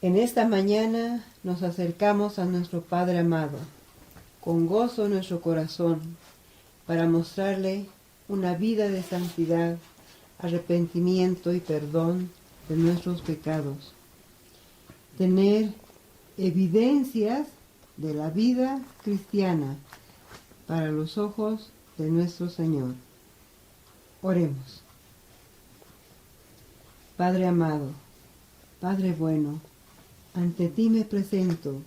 En esta mañana nos acercamos a nuestro Padre amado, con gozo en nuestro corazón, para mostrarle una vida de santidad, arrepentimiento y perdón de nuestros pecados. Tener evidencias de la vida cristiana para los ojos de nuestro Señor. Oremos. Padre amado, Padre bueno, ante ti me presento,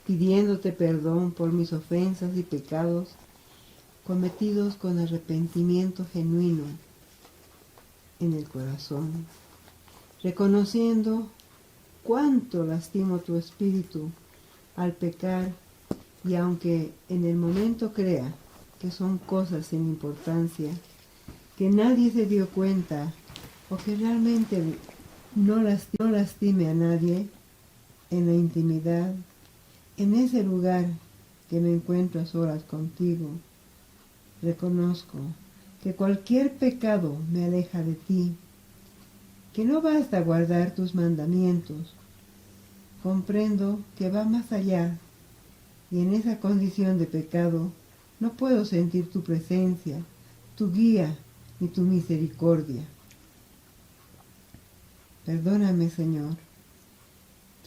pidiéndote perdón por mis ofensas y pecados cometidos con arrepentimiento genuino en el corazón, reconociendo cuánto lastimo tu espíritu al pecar, y aunque en el momento crea que son cosas sin importancia, que nadie se dio cuenta o que realmente no lastime a nadie, en la intimidad, en ese lugar que me encuentro a solas contigo, reconozco que cualquier pecado me aleja de ti, que no basta guardar tus mandamientos. Comprendo que va más allá, y en esa condición de pecado no puedo sentir tu presencia, tu guía ni tu misericordia. Perdóname, Señor.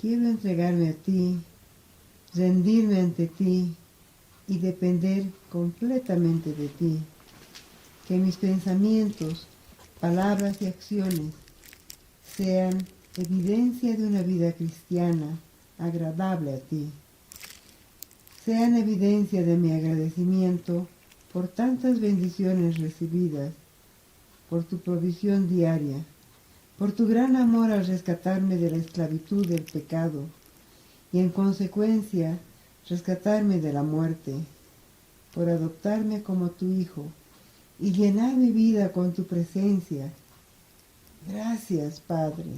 Quiero entregarme a ti, rendirme ante ti y depender completamente de ti. Que mis pensamientos, palabras y acciones sean evidencia de una vida cristiana agradable a ti. Sean evidencia de mi agradecimiento por tantas bendiciones recibidas, por tu provisión diaria, por tu gran amor al rescatarme de la esclavitud del pecado y en consecuencia rescatarme de la muerte, por adoptarme como tu hijo y llenar mi vida con tu presencia. Gracias, Padre,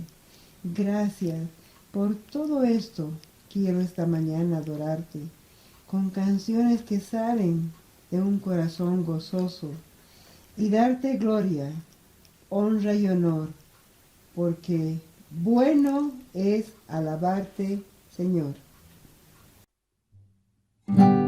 gracias por todo esto. Quiero esta mañana adorarte con canciones que salen de un corazón gozoso y darte gloria, honra y honor, porque bueno es alabarte, Señor. No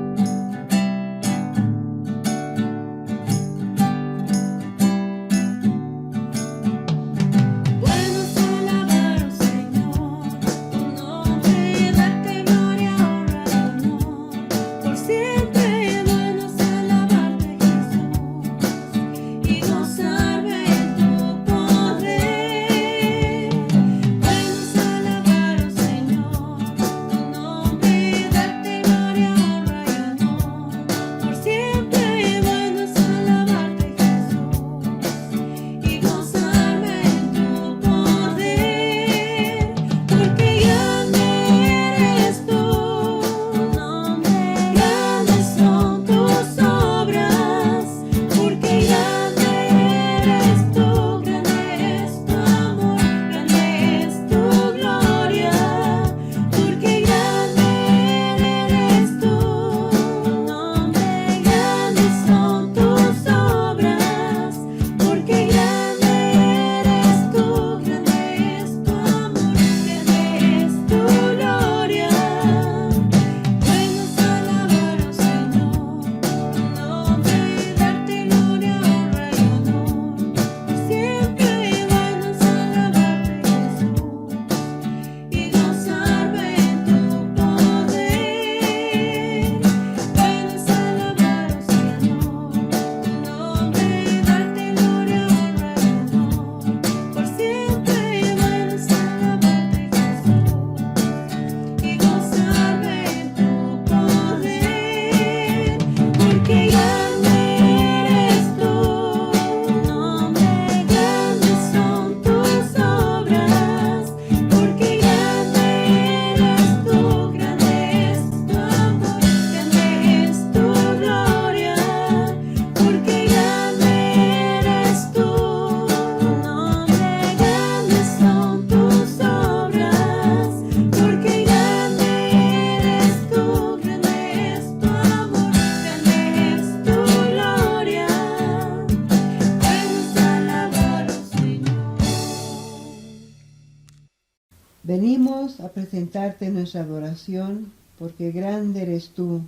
Venimos a presentarte nuestra adoración, porque grande eres tú,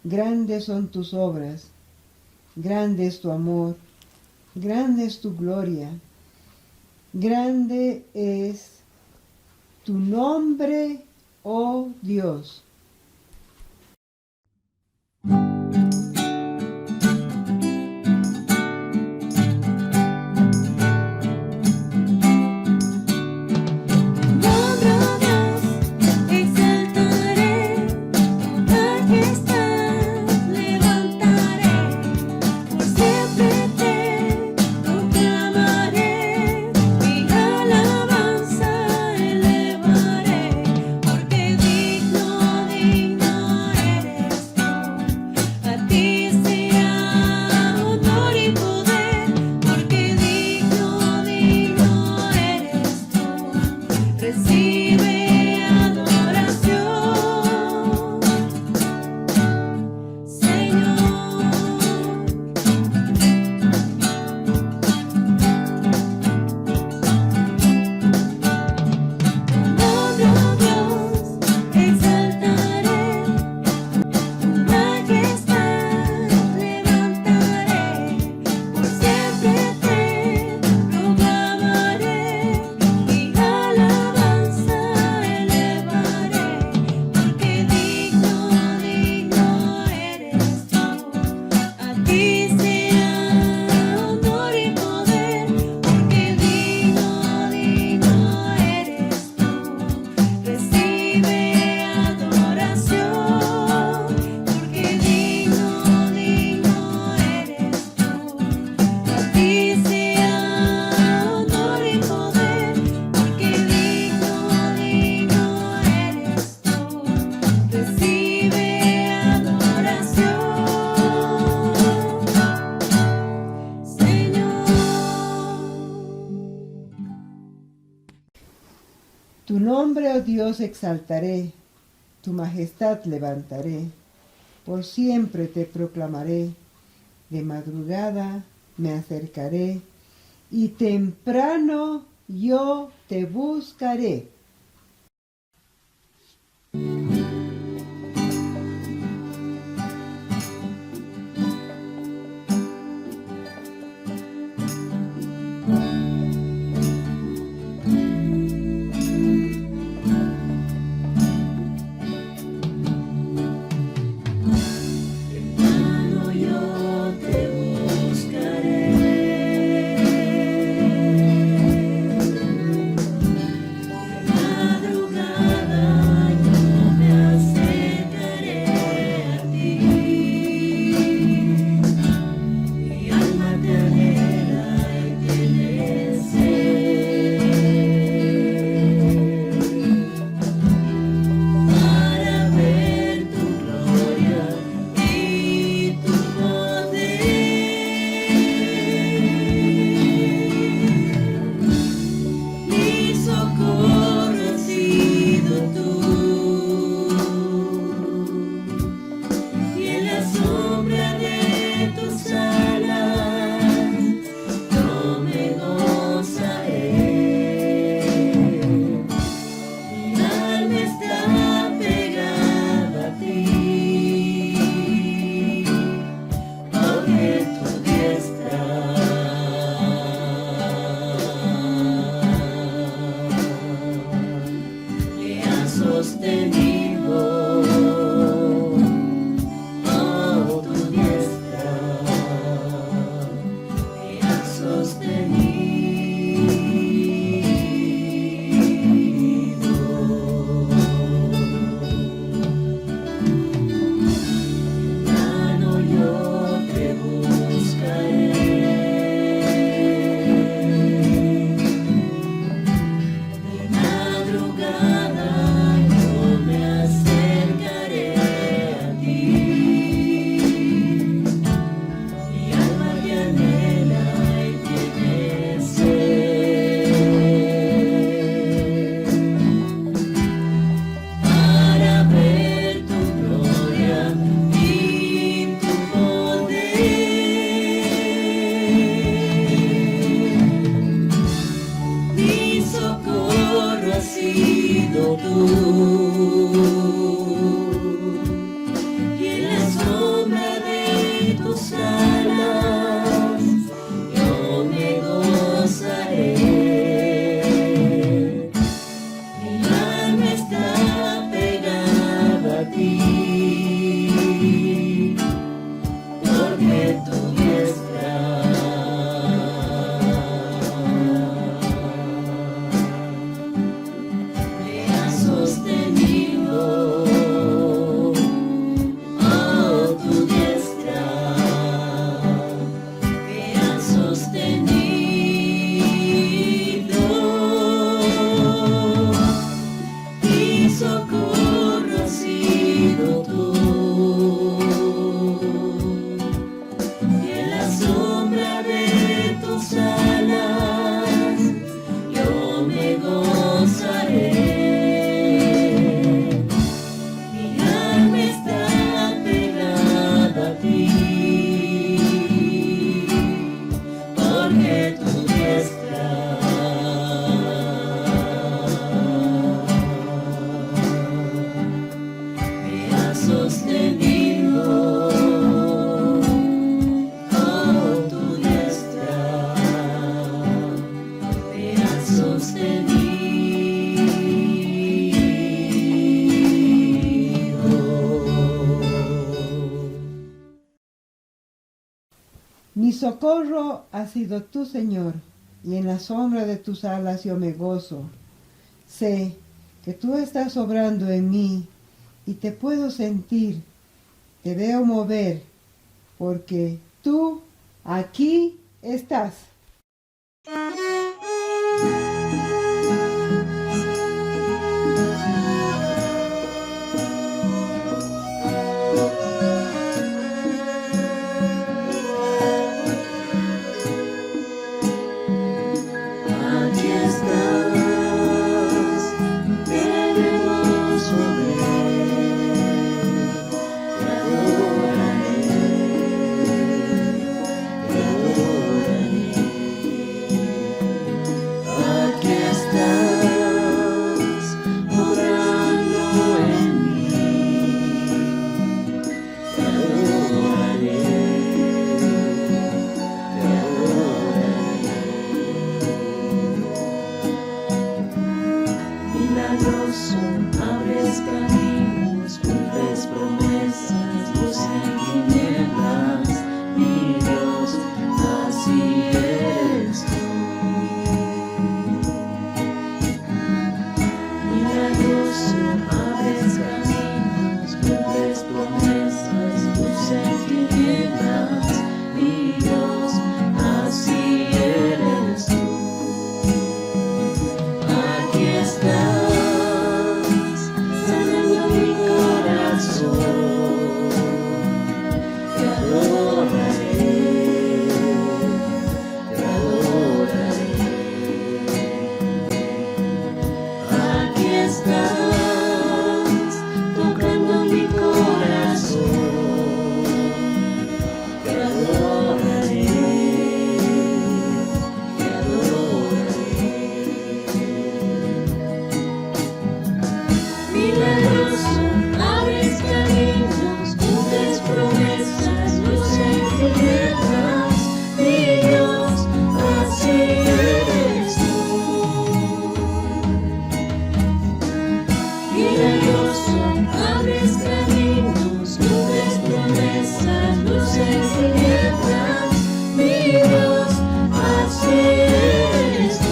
grandes son tus obras, grande es tu amor, grande es tu gloria, grande es tu nombre, oh Dios. Tu nombre, oh Dios, exaltaré, tu majestad levantaré, por siempre te proclamaré, de madrugada me acercaré, y temprano yo te buscaré. Madrugada yo me acerco. sostenido con tu diestra, me has sostenido. Mi socorro ha sido tú, Señor, y en la sombra de tus alas yo me gozo. Sé que tú estás obrando en mí y te puedo sentir, te veo mover, porque tú aquí estás. Aquí estás, tenemos te adoraré, te adoraré. Aquí estás, obrando en mí, te adoraré, te adoraré. Milagroso, abres caminos, cumples promesas, luz en tinieblas, mi Dios, así eres tú. Milagroso, abres caminos, cumples promesas, luz en tinieblas, mi Dios, así eres tú. Aquí estás, sanando mi corazón, te adoraré, te adoraré. Aquí estás, tocando mi corazón, te adoraré, te adoraré. Milagroso, abres caminos, cumples promesas, luz en tinieblas, mi Dios, así eres tú. Milagroso, abres caminos, cumples promesas, luz en tinieblas, mi Dios, así eres tú.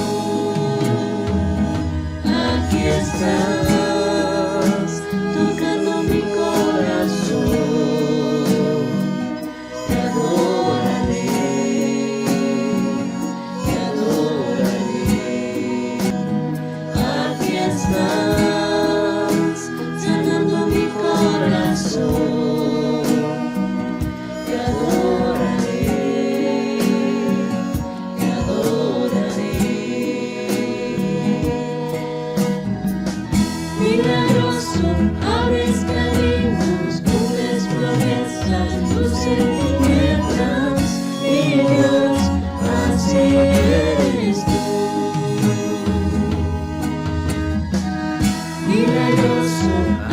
Aquí estás, tocando mi corazón, te adoraré, te adoraré. Aquí estás, sanando mi corazón, te adoraré, te adoraré. Milagroso, abres caminos, cumples promesas, luz en tinieblas, mi Dios, así eres tú. Milagroso,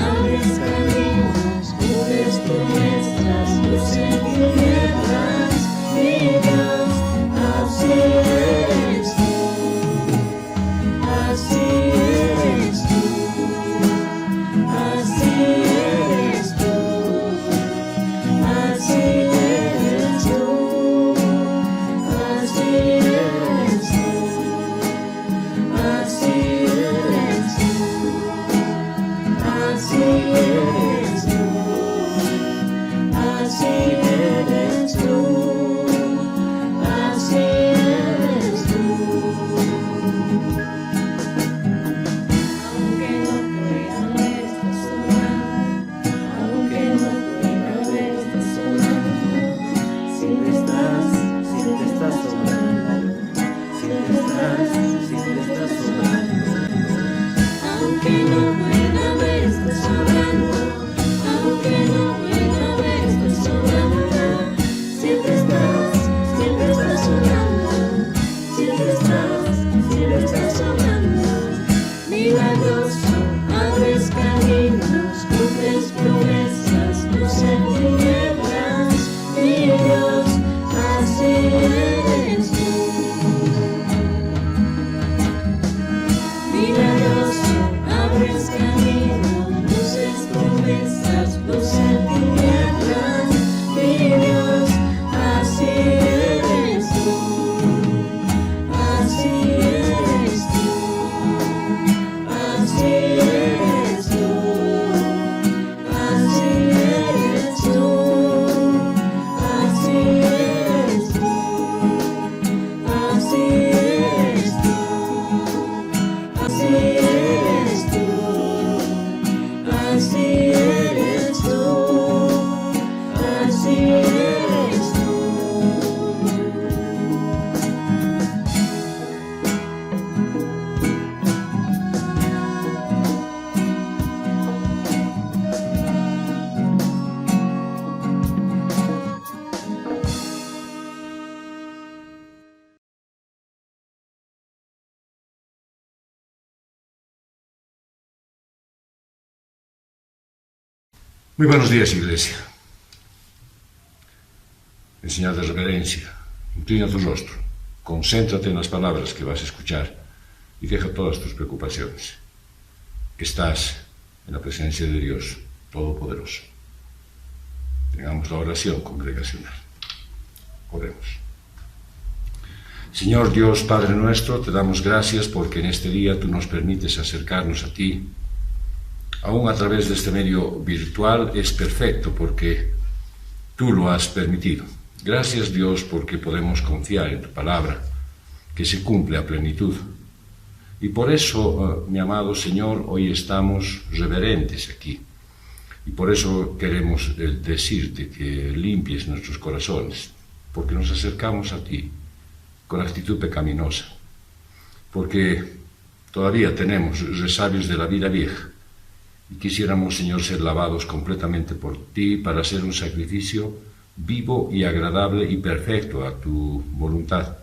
abres caminos, cumples promesas, luz en tinieblas, mi Dios, así eres tú. Así eres tú. Así eres tú, así eres tú, así eres tú, así eres tú, así eres tú. Muy buenos días, Iglesia. En señal de reverencia, inclina tu rostro, concéntrate en las palabras que vas a escuchar y deja todas tus preocupaciones. Estás en la presencia de Dios Todopoderoso. Tengamos la oración congregacional. Oremos. Señor Dios, Padre nuestro, te damos gracias porque en este día tú nos permites acercarnos a ti. Aún a través de este medio virtual es perfecto porque tú lo has permitido. Gracias, Dios, porque podemos confiar en tu palabra, que se cumple a plenitud. Y por eso, mi amado Señor, hoy estamos reverentes aquí. Y por eso queremos decirte que limpies nuestros corazones, porque nos acercamos a ti con actitud pecaminosa, porque todavía tenemos resabios de la vida vieja y quisiéramos, Señor, ser lavados completamente por ti para hacer un sacrificio vivo y agradable y perfecto a tu voluntad.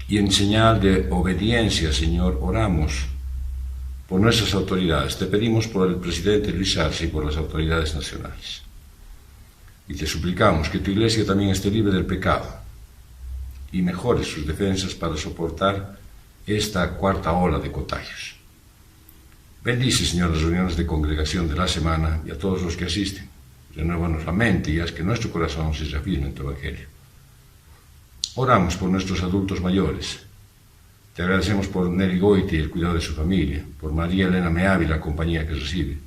Y en señal de obediencia, Señor, oramos por nuestras autoridades. Te pedimos por el presidente Luis Arce y por las autoridades nacionales. Y te suplicamos que tu Iglesia también esté libre del pecado y mejore sus defensas para soportar esta cuarta ola de contagios. Bendice, Señor, las reuniones de congregación de la semana y a todos los que asisten. Renuévanos la mente y haz que nuestro corazón se reafirme en tu Evangelio. Oramos por nuestros adultos mayores. Te agradecemos por Nelly Goiti y el cuidado de su familia, por María Elena Meavi y la compañía que recibe,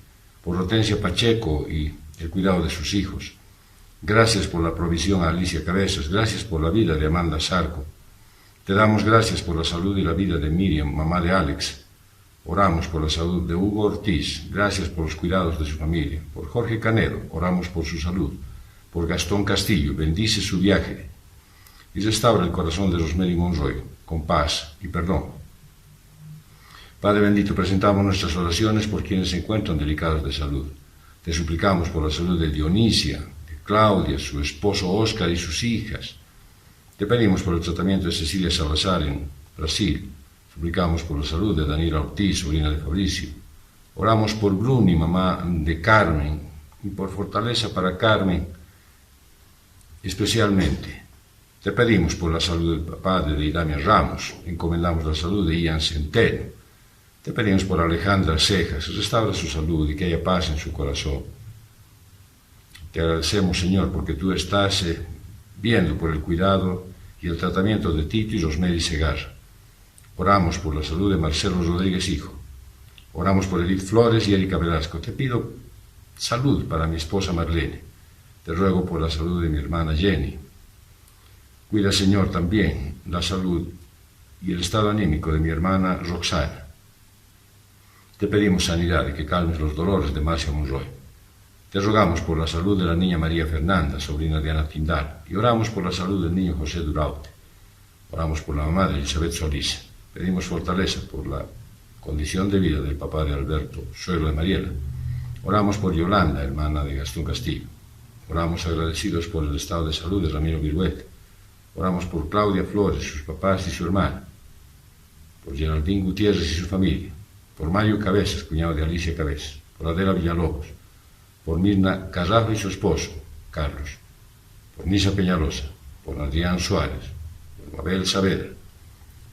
por Hortensia Pacheco y el cuidado de sus hijos. Gracias por la provisión a Alicia Cabezas, gracias por la vida de Amanda Sarco. Te damos gracias por la salud y la vida de Miriam, mamá de Alex. Oramos por la salud de Hugo Ortiz, gracias por los cuidados de su familia. Por Jorge Canedo, oramos por su salud. Por Gastón Castillo, bendice su viaje y restaura el corazón de Rosemary Monroy, con paz y perdón. Padre bendito, presentamos nuestras oraciones por quienes se encuentran delicados de salud. Te suplicamos por la salud de Dionisia, de Claudia, su esposo Oscar y sus hijas. Te pedimos por el tratamiento de Cecilia Salazar en Brasil. Suplicamos por la salud de Daniela Ortiz, sobrina de Fabricio. Oramos por Bruni, mamá de Carmen, y por fortaleza para Carmen especialmente. Te pedimos por la salud del papá de Idamia Ramos, encomendamos la salud de Ian Centeno. Te pedimos por Alejandra Cejas, restaura su salud y que haya paz en su corazón. Te agradecemos, Señor, porque tú estás viendo por el cuidado y el tratamiento de Tito y Rosemary Segarra. Oramos por la salud de Marcelo Rodríguez Hijo. Oramos por Edith Flores y Erika Velasco. Te pido salud para mi esposa Marlene. Te ruego por la salud de mi hermana Jenny. Cuida, Señor, también la salud y el estado anímico de mi hermana Roxana. Te pedimos sanidad y que calmes los dolores de Marcia Monroy. Te rogamos por la salud de la niña María Fernanda, sobrina de Ana Tindal, y oramos por la salud del niño José Duraute. Oramos por la mamá de Elizabeth Solís. Pedimos fortaleza por la condición de vida del papá de Alberto, suegro de Mariela. Oramos por Yolanda, hermana de Gastón Castillo. Oramos agradecidos por el estado de salud de Ramiro Viruete. Oramos por Claudia Flores, sus papás y su hermana, por Geraldine Gutiérrez y su familia, por Mario Cabezas, cuñado de Alicia Cabezas, por Adela Villalobos, por Mirna Carrajo y su esposo, Carlos, por Nisa Peñalosa, por Adrián Suárez, por Mabel Saavedra,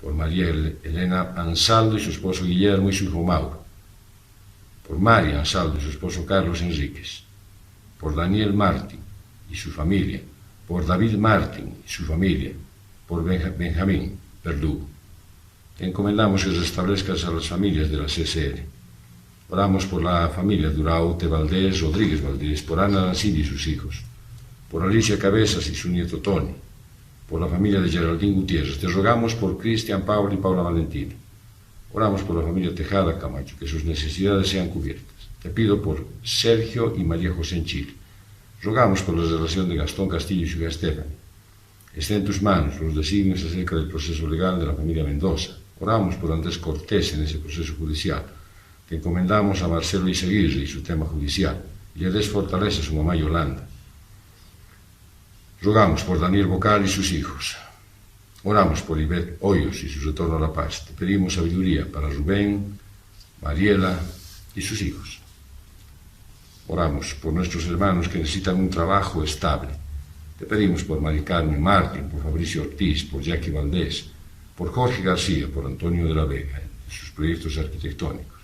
por María Elena Ansaldo y su esposo Guillermo y su hijo Mauro, por María Ansaldo y su esposo Carlos Enríquez, por Daniel Martín y su familia, por David Martín y su familia, por Benjamín Verdugo. Te encomendamos que restablezcas a las familias de la CCL. Oramos por la familia Duraute Valdés, Rodríguez Valdés, por Ana Lancini y sus hijos, por Alicia Cabezas y su nieto Tony, por la familia de Geraldine Gutiérrez. Te rogamos por Cristian Pablo y Paula Valentina. Oramos por la familia Tejada Camacho, que sus necesidades sean cubiertas. Te pido por Sergio y María José en Chile. Rogamos por la relación de Gastón Castillo y su hija Stephanie. Esté en tus manos los designios acerca del proceso legal de la familia Mendoza. Oramos por Andrés Cortés en ese proceso judicial. Te encomendamos a Marcelo Izaguirre y su tema judicial. Y le des fortaleza a su mamá Yolanda. Rogamos por Daniel Bocal y sus hijos. Oramos por Ivette Hoyos y su retorno a la paz. Te pedimos sabiduría para Rubén, Mariela y sus hijos. Oramos por nuestros hermanos que necesitan un trabajo estable. Te pedimos por Mari Carmen Martín, por Fabricio Ortiz, por Jackie Valdés, por Jorge García, por Antonio de la Vega, en sus proyectos arquitectónicos.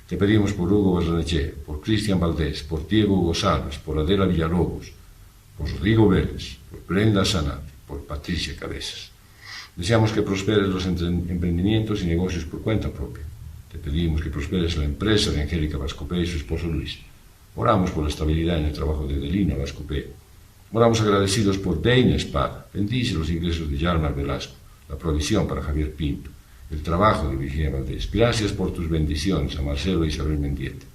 Te pedimos por Hugo Barrenechea, por Cristian Valdés, por Diego Hugo Salves, por Adela Villalobos, por Rodrigo Vélez, por Brenda Sanati, por Patricia Cabezas. Deseamos que prosperes los emprendimientos y negocios por cuenta propia. Te pedimos que prosperes la empresa de Angélica Vascopé y su esposo Luis. Oramos por la estabilidad en el trabajo de Delina Vascopé. Oramos agradecidos por Deina Espada. Bendice los ingresos de Yalmar Velasco, la provisión para Javier Pinto, el trabajo de Virginia Valdés. Gracias por tus bendiciones a Marcelo y Isabel Mendieta.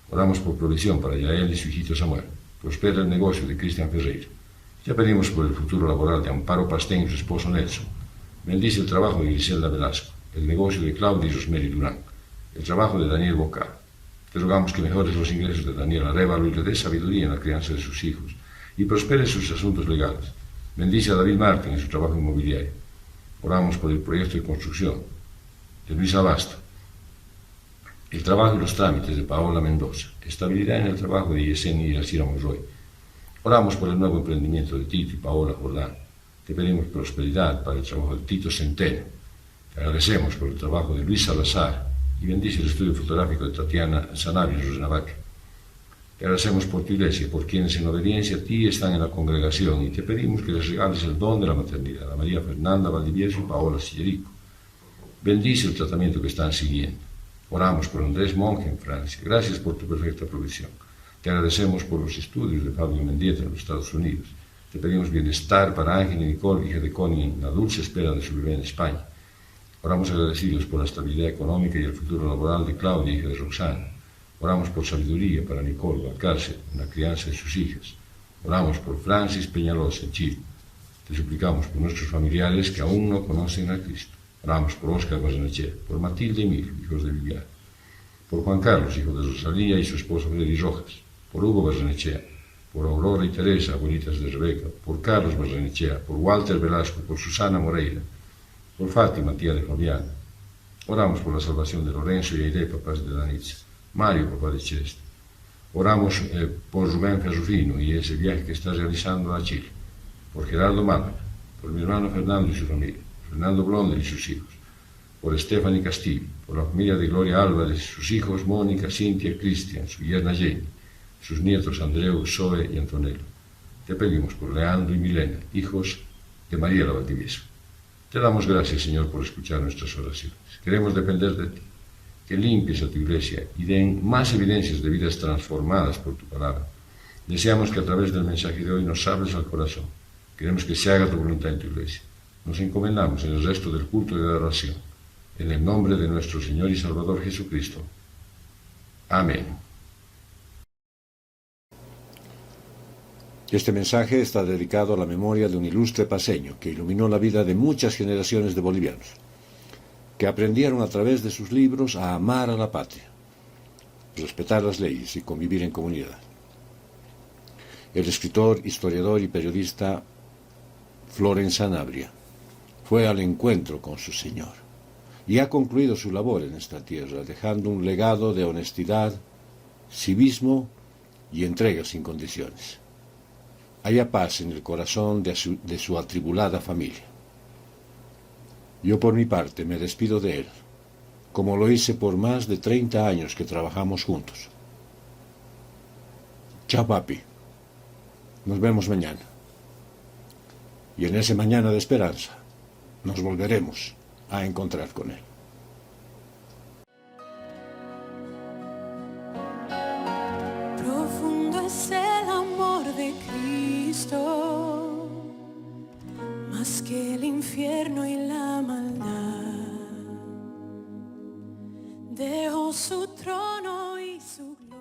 Oramos por provisión para Yael y su hijito Samuel. Prospera el negocio de Cristian Ferreira. Ya pedimos por el futuro laboral de Amparo Pastén y su esposo Nelson. Bendice el trabajo de Griselda Velasco, el negocio de Claudia y Rosemary Durán, el trabajo de Daniel Boca. Te rogamos que mejores los ingresos de Daniel Arévalo y le des sabiduría en la crianza de sus hijos y prospere sus asuntos legales. Bendice a David Martín en su trabajo inmobiliario. Oramos por el proyecto de construcción de Luis Abasto, el trabajo y los trámites de Paola Mendoza, estabilidad en el trabajo de Yesenia y Alcira Monroy. Oramos por el nuevo emprendimiento de Tito y Paola Jordán. Te pedimos prosperidad para el trabajo de Tito Centeno. Te agradecemos por el trabajo de Luis Salazar y bendice el estudio fotográfico de Tatiana Sanabria en Rosnavaca. Te agradecemos por tu iglesia, por quienes en obediencia a ti están en la congregación, y te pedimos que les regales el don de la maternidad a María Fernanda Valdivieso y Paola Sillerico. Bendice el tratamiento que están siguiendo. Oramos por Andrés Monge en Francia. Gracias por tu perfecta provisión. Te agradecemos por los estudios de Fabio Mendieta en los Estados Unidos. Te pedimos bienestar para Ángel y Nicole, hija de Connie, en la dulce espera de su bebé en España. Oramos agradecidos por la estabilidad económica y el futuro laboral de Claudia, hija de Roxana. Oramos por sabiduría para Nicole Valcárcel en la crianza de sus hijas. Oramos por Francis Peñalosa en Chile. Te suplicamos por nuestros familiares que aún no conocen a Cristo. Oramos por Óscar Barrenechea, por Matilde y Emilio, hijos de Viviana, por Juan Carlos, hijo de Rosalía y su esposo Freddy Rojas, por Hugo Barrenechea, por Aurora y Teresa, abuelitas de Rebeca, por Carlos Barrenechea, por Walter Velasco, por Susana Moreira, por Fátima, tía de Fabiana. Oramos por la salvación de Lorenzo y Aide, papás de Danitza, Mario, papá de Cheste. Oramos por Rubén Ferrufino y ese viaje que está realizando a Chile, por Gerardo Málaga, por mi hermano Fernando y su familia, Fernando Blonder y sus hijos, por Stephanie Castillo, por la familia de Gloria Álvarez, sus hijos Mónica, Cintia, Cristian, su yerna Jenny, sus nietos Andreu, Zoe y Antonello. Te pedimos por Leandro y Milena, hijos de Mariela Valdivieso. Te damos gracias, Señor, por escuchar nuestras oraciones. Queremos depender de ti, que limpies a tu iglesia y den más evidencias de vidas transformadas por tu palabra. Deseamos que a través del mensaje de hoy nos hables al corazón. Queremos que se haga tu voluntad en tu iglesia. Nos encomendamos en el resto del culto de adoración, en el nombre de nuestro Señor y Salvador Jesucristo. Amén. Este mensaje está dedicado a la memoria de un ilustre paceño que iluminó la vida de muchas generaciones de bolivianos, que aprendieron a través de sus libros a amar a la patria, respetar las leyes y convivir en comunidad. El escritor, historiador y periodista Floren Sanabria fue al encuentro con su Señor y ha concluido su labor en esta tierra, dejando un legado de honestidad, civismo y entrega sin condiciones. Haya paz en el corazón de su atribulada familia. Yo por mi parte me despido de él, como lo hice por más de 30 años que trabajamos juntos. Chao, papi. Nos vemos mañana. Y en ese mañana de esperanza nos volveremos a encontrar con él. Profundo es el amor de Cristo, más que el infierno y la maldad. Dejó su trono y su gloria.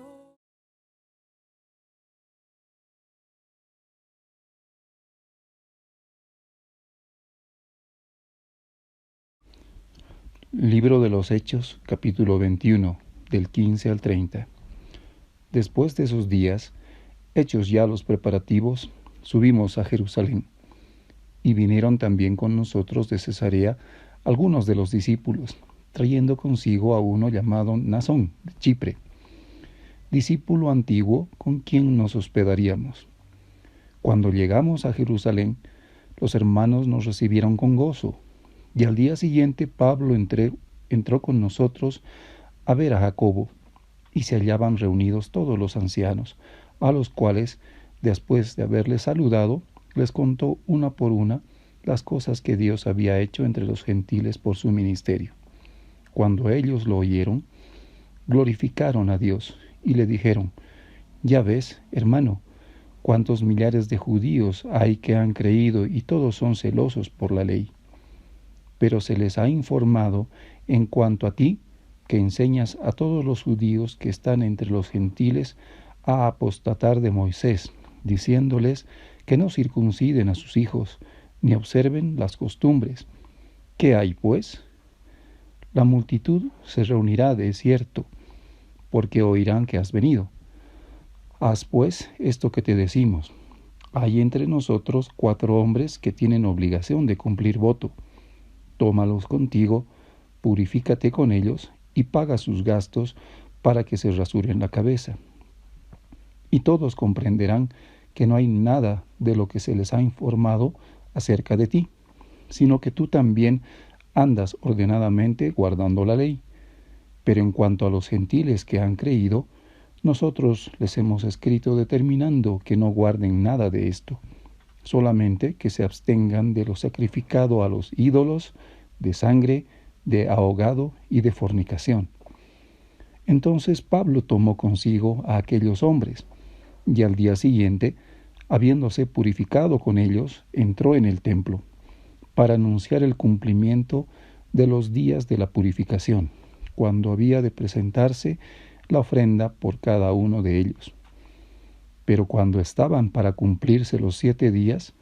Libro de los Hechos, capítulo 21, del 15 al 30. Después de esos días, hechos ya los preparativos, subimos a Jerusalén. Y vinieron también con nosotros de Cesarea algunos de los discípulos, trayendo consigo a uno llamado Nasón, de Chipre. discípulo antiguo con quien nos hospedaríamos. Cuando llegamos a Jerusalén, los hermanos nos recibieron con gozo, y al día siguiente Pablo entró con nosotros a ver a Jacobo, y se hallaban reunidos todos los ancianos, a los cuales, después de haberles saludado, les contó una por una las cosas que Dios había hecho entre los gentiles por su ministerio. Cuando ellos lo oyeron, glorificaron a Dios y le dijeron: «Ya ves, hermano, cuántos millares de judíos hay que han creído y todos son celosos por la ley. Pero se les ha informado en cuanto a ti, que enseñas a todos los judíos que están entre los gentiles a apostatar de Moisés, diciéndoles que no circunciden a sus hijos, ni observen las costumbres. ¿Qué hay, pues? La multitud se reunirá de cierto, porque oirán que has venido. Haz, pues, esto que te decimos. Hay entre nosotros 4 hombres que tienen obligación de cumplir voto. Tómalos contigo, purifícate con ellos y paga sus gastos para que se rasuren la cabeza. Y todos comprenderán que no hay nada de lo que se les ha informado acerca de ti, sino que tú también andas ordenadamente guardando la ley. Pero en cuanto a los gentiles que han creído, nosotros les hemos escrito determinando que no guarden nada de esto, solamente que se abstengan de lo sacrificado a los ídolos, de sangre, de ahogado y de fornicación». Entonces Pablo tomó consigo a aquellos hombres, y al día siguiente, habiéndose purificado con ellos, entró en el templo, para anunciar el cumplimiento de los días de la purificación, cuando había de presentarse la ofrenda por cada uno de ellos. Pero cuando estaban para cumplirse los 7 días,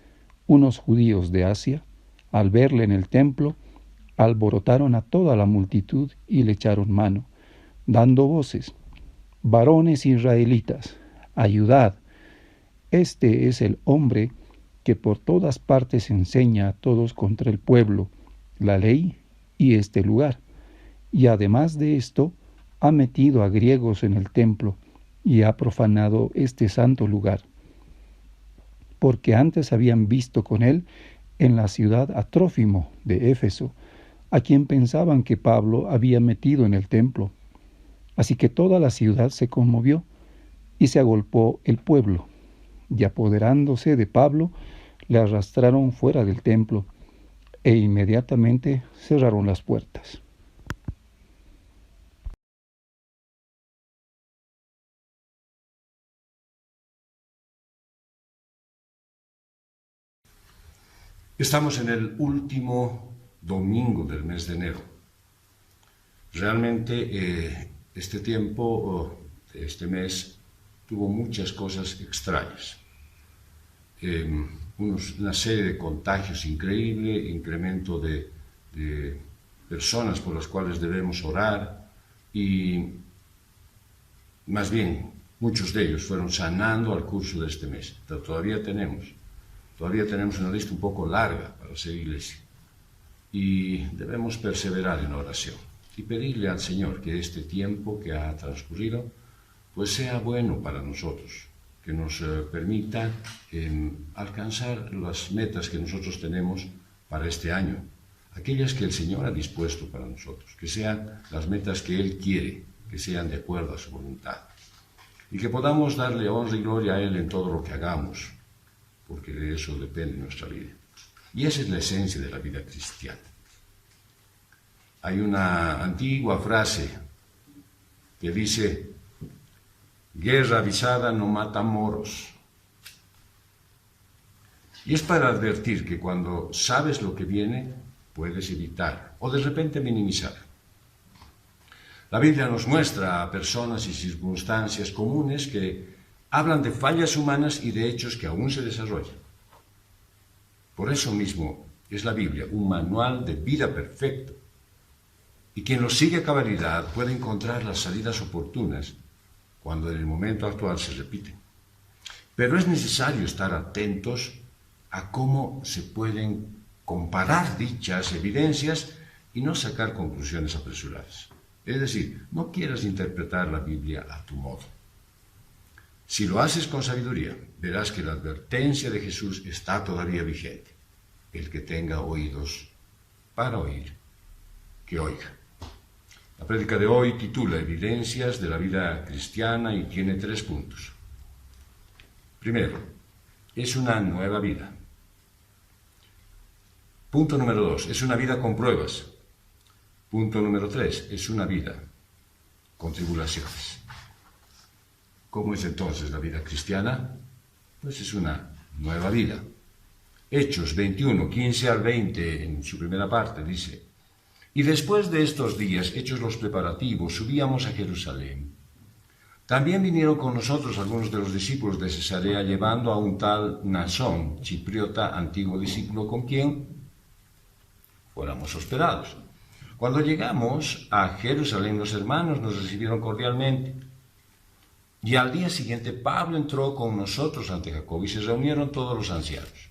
unos judíos de Asia, al verle en el templo, alborotaron a toda la multitud y le echaron mano, dando voces: «Varones israelitas, ayudad, este es el hombre que por todas partes enseña a todos contra el pueblo, la ley y este lugar, y además de esto, ha metido a griegos en el templo y ha profanado este santo lugar». Porque antes habían visto con él en la ciudad a Trófimo de Éfeso, a quien pensaban que Pablo había metido en el templo. Así que toda la ciudad se conmovió y se agolpó el pueblo, y apoderándose de Pablo, le arrastraron fuera del templo, e inmediatamente cerraron las puertas. Estamos en el último domingo del mes de enero. Realmente este tiempo, este mes, tuvo muchas cosas extrañas. Una serie de contagios increíble, incremento de personas por las cuales debemos orar, y más bien muchos de ellos fueron sanando al curso de este mes. Pero todavía tenemos una lista un poco larga para ser iglesia, y debemos perseverar en oración y pedirle al Señor que este tiempo que ha transcurrido pues sea bueno para nosotros, que nos permita alcanzar las metas que nosotros tenemos para este año, aquellas que el Señor ha dispuesto para nosotros, que sean las metas que Él quiere, que sean de acuerdo a su voluntad, y que podamos darle honra y gloria a Él en todo lo que hagamos, porque de eso depende nuestra vida. Y esa es la esencia de la vida cristiana. Hay una antigua frase que dice: «Guerra avisada no mata moros». Y es para advertir que cuando sabes lo que viene, puedes evitar o de repente minimizar. La Biblia nos muestra a personas y circunstancias comunes que hablan de fallas humanas y de hechos que aún se desarrollan. Por eso mismo es la Biblia un manual de vida perfecto, y quien lo sigue a cabalidad puede encontrar las salidas oportunas cuando en el momento actual se repiten. Pero es necesario estar atentos a cómo se pueden comparar dichas evidencias y no sacar conclusiones apresuradas. Es decir, no quieras interpretar la Biblia a tu modo. Si lo haces con sabiduría, verás que la advertencia de Jesús está todavía vigente. El que tenga oídos para oír, que oiga. La prédica de hoy titula Evidencias de la vida cristiana y tiene 3 puntos. Primero, es una nueva vida. Punto número 2, es una vida con pruebas. Punto número 3, es una vida con tribulaciones. ¿Cómo es entonces la vida cristiana? Pues es una nueva vida. Hechos 21, 15 al 20, en su primera parte, dice: Y después de estos días, hechos los preparativos, subíamos a Jerusalén. También vinieron con nosotros algunos de los discípulos de Cesarea, llevando a un tal Mnasón, chipriota, antiguo discípulo, con quien fuéramos hospedados. Cuando llegamos a Jerusalén, los hermanos nos recibieron cordialmente. Y al día siguiente, Pablo entró con nosotros ante Jacobo y se reunieron todos los ancianos.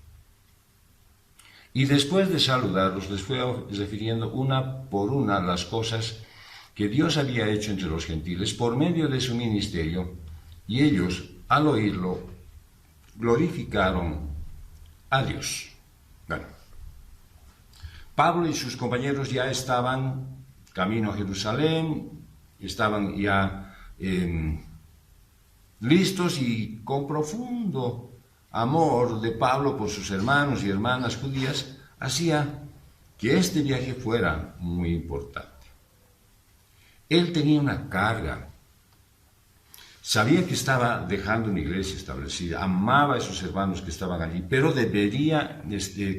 Y después de saludarlos, les fue refiriendo una por una las cosas que Dios había hecho entre los gentiles por medio de su ministerio, y ellos, al oírlo, glorificaron a Dios. Bueno, Pablo y sus compañeros ya estaban camino a Jerusalén, estaban ya listos, y con profundo amor de Pablo por sus hermanos y hermanas judías, hacía que este viaje fuera muy importante. Él tenía una carga. Sabía que estaba dejando una iglesia establecida, amaba a esos hermanos que estaban allí, pero debería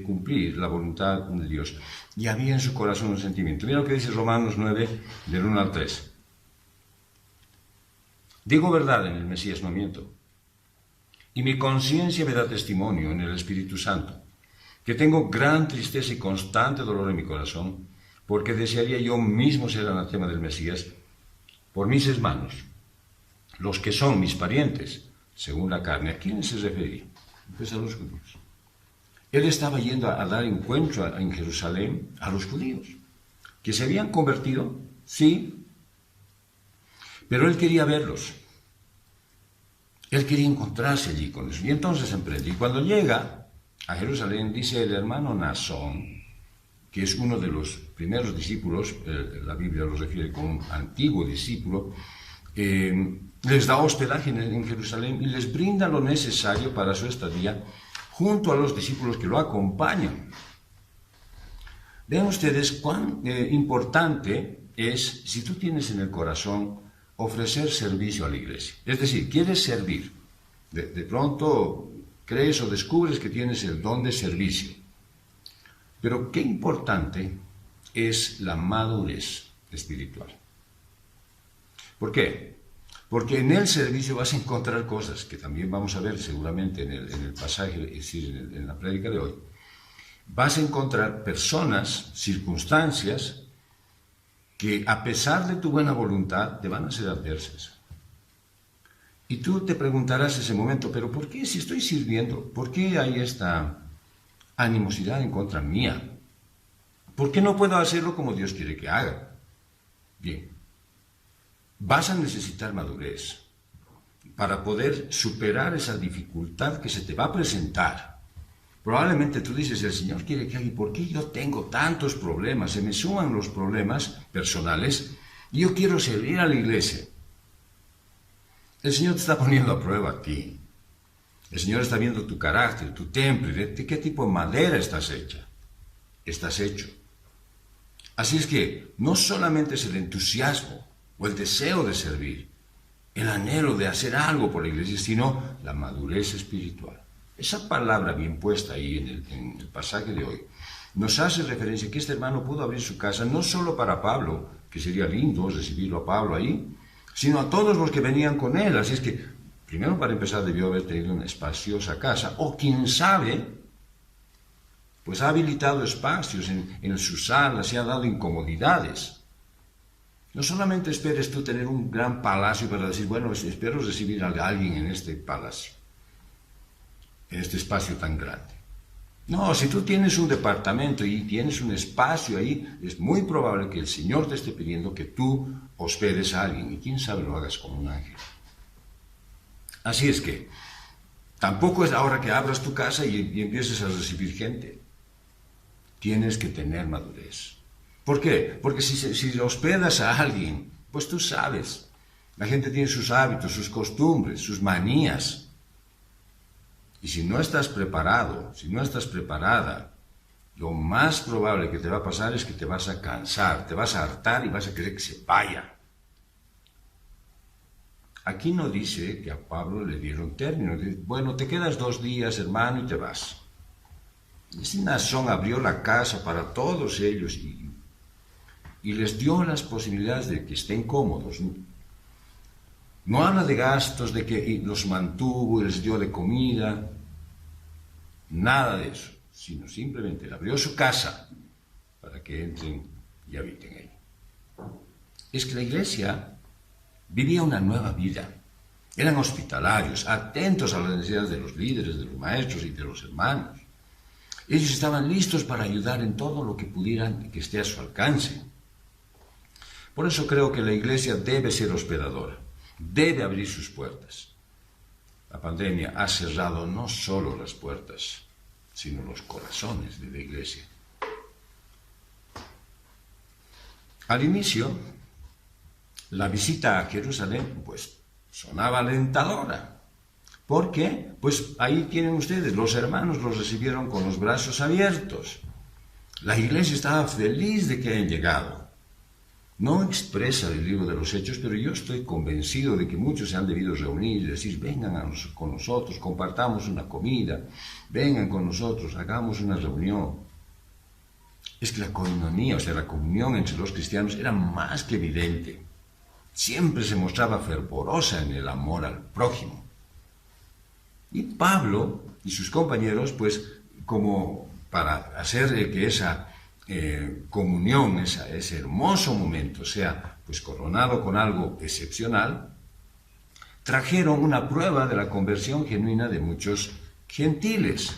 cumplir la voluntad de Dios. Y había en su corazón un sentimiento. Mira lo que dice Romanos 9, del 1 al 3. Digo verdad, en el Mesías no miento. Y mi conciencia me da testimonio en el Espíritu Santo, que tengo gran tristeza y constante dolor en mi corazón, porque desearía yo mismo ser anatema del Mesías por mis hermanos, los que son mis parientes, según la carne. ¿A quiénes se refería? Pues a los judíos. Él estaba yendo a dar encuentro en Jerusalén a los judíos, que se habían convertido, sí, pero él quería verlos. Él quería encontrarse allí con ellos. Y entonces emprende. Y cuando llega a Jerusalén, dice el hermano Mnasón, que es uno de los primeros discípulos, la Biblia lo refiere como un antiguo discípulo, les da hospedaje en Jerusalén y les brinda lo necesario para su estadía junto a los discípulos que lo acompañan. Vean ustedes cuán importante es, si tú tienes en el corazón ofrecer servicio a la iglesia. Es decir, quieres servir. De pronto crees o descubres que tienes el don de servicio. Pero qué importante es la madurez espiritual. ¿Por qué? Porque en el servicio vas a encontrar cosas que también vamos a ver seguramente en el pasaje, es decir, en la prédica de hoy. Vas a encontrar personas, circunstancias, que a pesar de tu buena voluntad te van a ser adversas. Y tú te preguntarás en ese momento, pero ¿por qué si estoy sirviendo? ¿Por qué hay esta animosidad en contra mía? ¿Por qué no puedo hacerlo como Dios quiere que haga? Bien, vas a necesitar madurez para poder superar esa dificultad que se te va a presentar. Probablemente tú dices, el Señor quiere que haga, ¿y por qué yo tengo tantos problemas? Se me suman los problemas personales y yo quiero servir a la iglesia. El Señor te está poniendo a prueba a ti. El Señor está viendo tu carácter, tu temple, de qué tipo de madera estás hecha. Estás hecho. Así es que no solamente es el entusiasmo o el deseo de servir, el anhelo de hacer algo por la iglesia, sino la madurez espiritual. Esa palabra bien puesta ahí en el pasaje de hoy nos hace referencia que este hermano pudo abrir su casa no solo para Pablo, que sería lindo recibirlo a Pablo ahí, sino a todos los que venían con él. Así es que, primero para empezar, debió haber tenido una espaciosa casa, o quién sabe, pues ha habilitado espacios en su sala, se ha dado incomodidades. No solamente esperes tú tener un gran palacio para decir, bueno, espero recibir a alguien en este palacio, en este espacio tan grande. No, si tú tienes un departamento y tienes un espacio ahí, es muy probable que el Señor te esté pidiendo que tú hospedes a alguien, y quién sabe lo hagas como un ángel. Así es que tampoco es ahora que abras tu casa y empieces a recibir gente. Tienes que tener madurez. ¿Por qué? Porque si hospedas a alguien, pues tú sabes, la gente tiene sus hábitos, sus costumbres, sus manías. Y si no estás preparado, si no estás preparada, lo más probable que te va a pasar es que te vas a cansar, te vas a hartar y vas a querer que se vaya. Aquí no dice que a Pablo le dieron término. Bueno, te quedas 2 días, hermano, y te vas. Ese Naasón abrió la casa para todos ellos y les dio las posibilidades de que estén cómodos. No habla de gastos, de que los mantuvo y les dio de comida, nada de eso, sino simplemente le abrió su casa para que entren y habiten ahí. Es que la iglesia vivía una nueva vida. Eran hospitalarios, atentos a las necesidades de los líderes, de los maestros y de los hermanos. Ellos estaban listos para ayudar en todo lo que pudieran y que esté a su alcance. Por eso creo que la iglesia debe ser hospedadora, debe abrir sus puertas. La pandemia ha cerrado no solo las puertas, sino los corazones de la iglesia. Al inicio, la visita a Jerusalén, pues, sonaba alentadora. ¿Por qué? Pues ahí tienen ustedes, los hermanos los recibieron con los brazos abiertos. La iglesia estaba feliz de que hayan llegado. No expresa el libro de los Hechos, pero yo estoy convencido de que muchos se han debido reunir y decir, vengan con nosotros, compartamos una comida, vengan con nosotros, hagamos una reunión. Es que la coinonía, o sea, la comunión entre los cristianos era más que evidente. Siempre se mostraba fervorosa en el amor al prójimo. Y Pablo y sus compañeros, pues, como para hacer que esa comunión, ese hermoso momento sea, pues, coronado con algo excepcional, trajeron una prueba de la conversión genuina de muchos gentiles.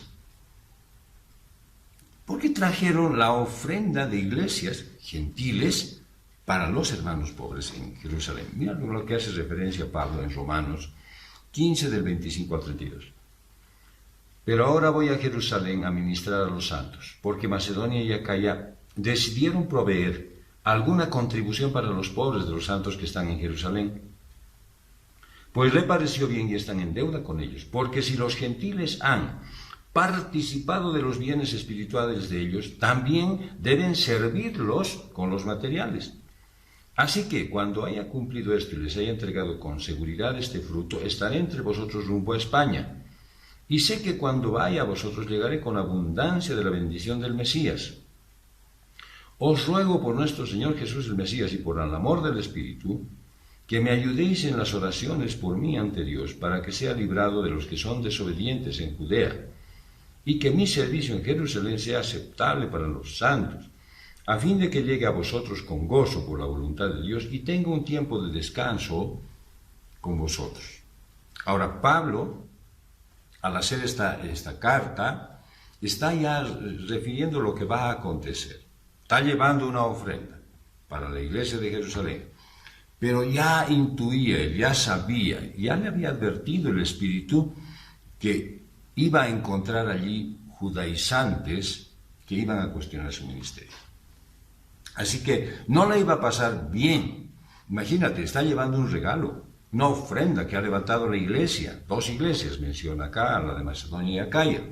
Porque trajeron la ofrenda de iglesias gentiles para los hermanos pobres en Jerusalén. Mira lo que hace referencia Pablo en Romanos 15 del 25 al 32. Pero ahora voy a Jerusalén a ministrar a los santos, porque Macedonia y Acaya decidieron proveer alguna contribución para los pobres de los santos que están en Jerusalén. Pues le pareció bien y están en deuda con ellos, porque si los gentiles han participado de los bienes espirituales de ellos, también deben servirlos con los materiales. Así que cuando haya cumplido esto y les haya entregado con seguridad este fruto, estaré entre vosotros rumbo a España. Y sé que cuando vaya a vosotros llegaré con abundancia de la bendición del Mesías. Os ruego por nuestro Señor Jesús el Mesías y por el amor del Espíritu, que me ayudéis en las oraciones por mí ante Dios, para que sea librado de los que son desobedientes en Judea, y que mi servicio en Jerusalén sea aceptable para los santos, a fin de que llegue a vosotros con gozo por la voluntad de Dios y tenga un tiempo de descanso con vosotros. Ahora, Pablo, al hacer esta carta, está ya refiriendo lo que va a acontecer. Está llevando una ofrenda para la iglesia de Jerusalén, pero ya intuía, ya sabía, ya le había advertido el Espíritu que iba a encontrar allí judaizantes que iban a cuestionar su ministerio. Así que no le iba a pasar bien. Imagínate, está llevando un regalo, una ofrenda que ha levantado la iglesia. 2 iglesias menciona acá, la de Macedonia y Acaya.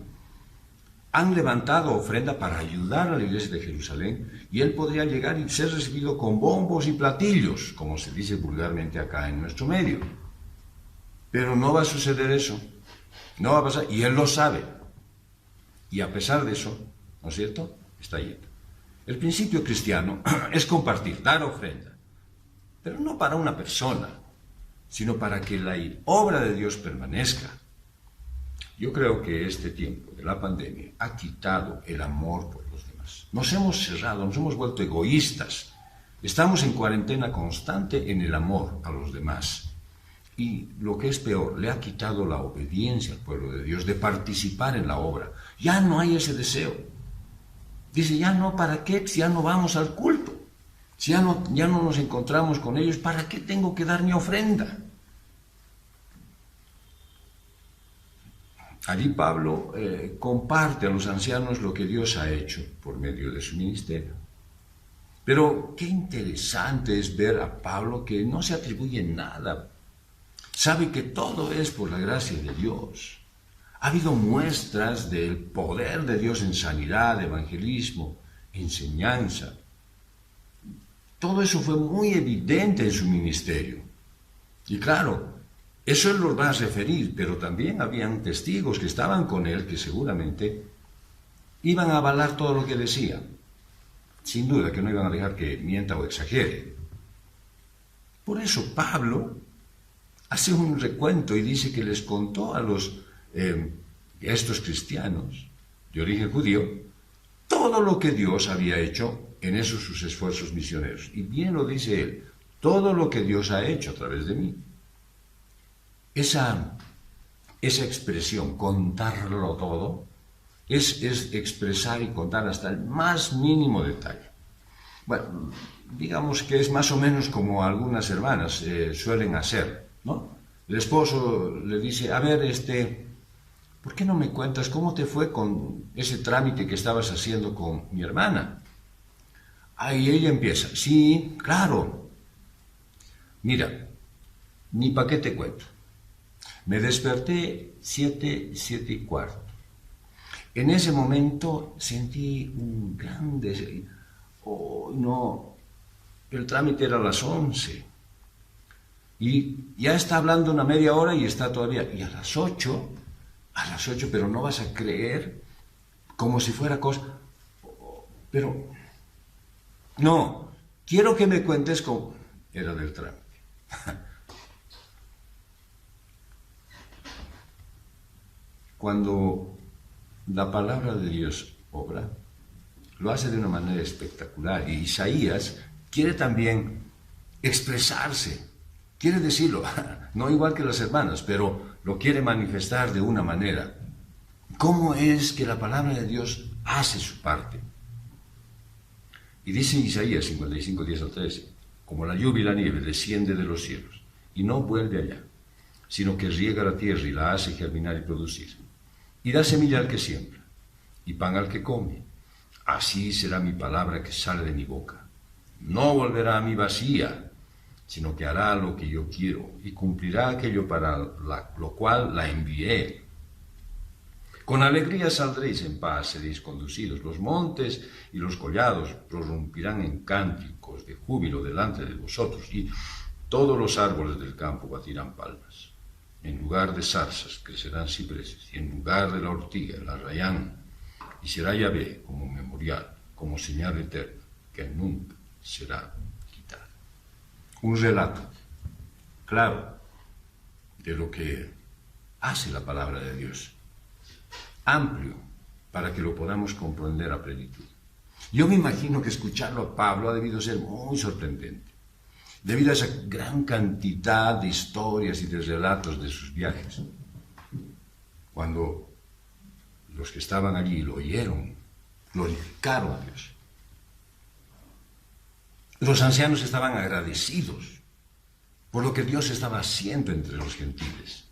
Han levantado ofrenda para ayudar a la iglesia de Jerusalén y él podría llegar y ser recibido con bombos y platillos, como se dice vulgarmente acá en nuestro medio. Pero no va a suceder eso. No va a pasar, y él lo sabe. Y a pesar de eso, ¿no es cierto?, está yendo. El principio cristiano es compartir, dar ofrenda, pero no para una persona, sino para que la obra de Dios permanezca. Yo creo que este tiempo de la pandemia ha quitado el amor por los demás. Nos hemos cerrado, nos hemos vuelto egoístas. Estamos en cuarentena constante en el amor a los demás. Y lo que es peor, le ha quitado la obediencia al pueblo de Dios de participar en la obra. Ya no hay ese deseo. Dice, ya no, ¿para qué? Si ya no vamos al culto. Si ya no nos encontramos con ellos, ¿para qué tengo que dar mi ofrenda? allí Pablo comparte a los ancianos lo que Dios ha hecho por medio de su ministerio. Pero qué interesante es ver a Pablo que no se atribuye nada. Sabe que todo es por la gracia de Dios. Ha habido muestras del poder de Dios en sanidad, evangelismo, enseñanza. Todo eso fue muy evidente en su ministerio. Y claro, eso él los va a referir, pero también habían testigos que estaban con él que seguramente iban a avalar todo lo que decía. Sin duda que no iban a dejar que mienta o exagere. Por eso Pablo hace un recuento y dice que les contó a estos cristianos de origen judío todo lo que Dios había hecho en esos sus esfuerzos misioneros. Y bien lo dice él, todo lo que Dios ha hecho a través de mí. Esa expresión, contarlo todo, es expresar y contar hasta el más mínimo detalle. Bueno, digamos que es más o menos como algunas hermanas suelen hacer, ¿no? El esposo le dice, a ver, ¿por qué no me cuentas cómo te fue con ese trámite que estabas haciendo con mi hermana? Ahí ella empieza, sí, claro. Mira, ni pa' qué te cuento. Me desperté 7:15. En ese momento sentí un gran deseo. Oh, no, el trámite era a las 11. Y ya está hablando una media hora y está todavía. Y a las 8, pero no vas a creer, como si fuera cosa. Pero, no, quiero que me cuentes cómo era del trámite. Cuando la palabra de Dios obra, lo hace de una manera espectacular. Y Isaías quiere también expresarse, quiere decirlo, no igual que las hermanas, pero lo quiere manifestar de una manera. ¿Cómo es que la palabra de Dios hace su parte? Y dice Isaías 55, 10 al 13, como la lluvia y la nieve desciende de los cielos y no vuelve allá, sino que riega la tierra y la hace germinar y producir, y da semilla al que siembra y pan al que come. Así será mi palabra que sale de mi boca. No volverá a mí vacía, sino que hará lo que yo quiero y cumplirá aquello para lo cual la envié. Con alegría saldréis en paz, seréis conducidos. Los montes y los collados prorrumpirán en cánticos de júbilo delante de vosotros, y todos los árboles del campo batirán palmas. En lugar de zarzas crecerán cipreses, y en lugar de la ortiga el arrayán, y será Yahvé como memorial, como señal eterna, que nunca será quitada. Un relato claro de lo que hace la palabra de Dios, amplio, para que lo podamos comprender a plenitud. Yo me imagino que escucharlo a Pablo ha debido ser muy sorprendente, debido a esa gran cantidad de historias y de relatos de sus viajes. Cuando los que estaban allí lo oyeron, glorificaron a Dios. Los ancianos estaban agradecidos por lo que Dios estaba haciendo entre los gentiles.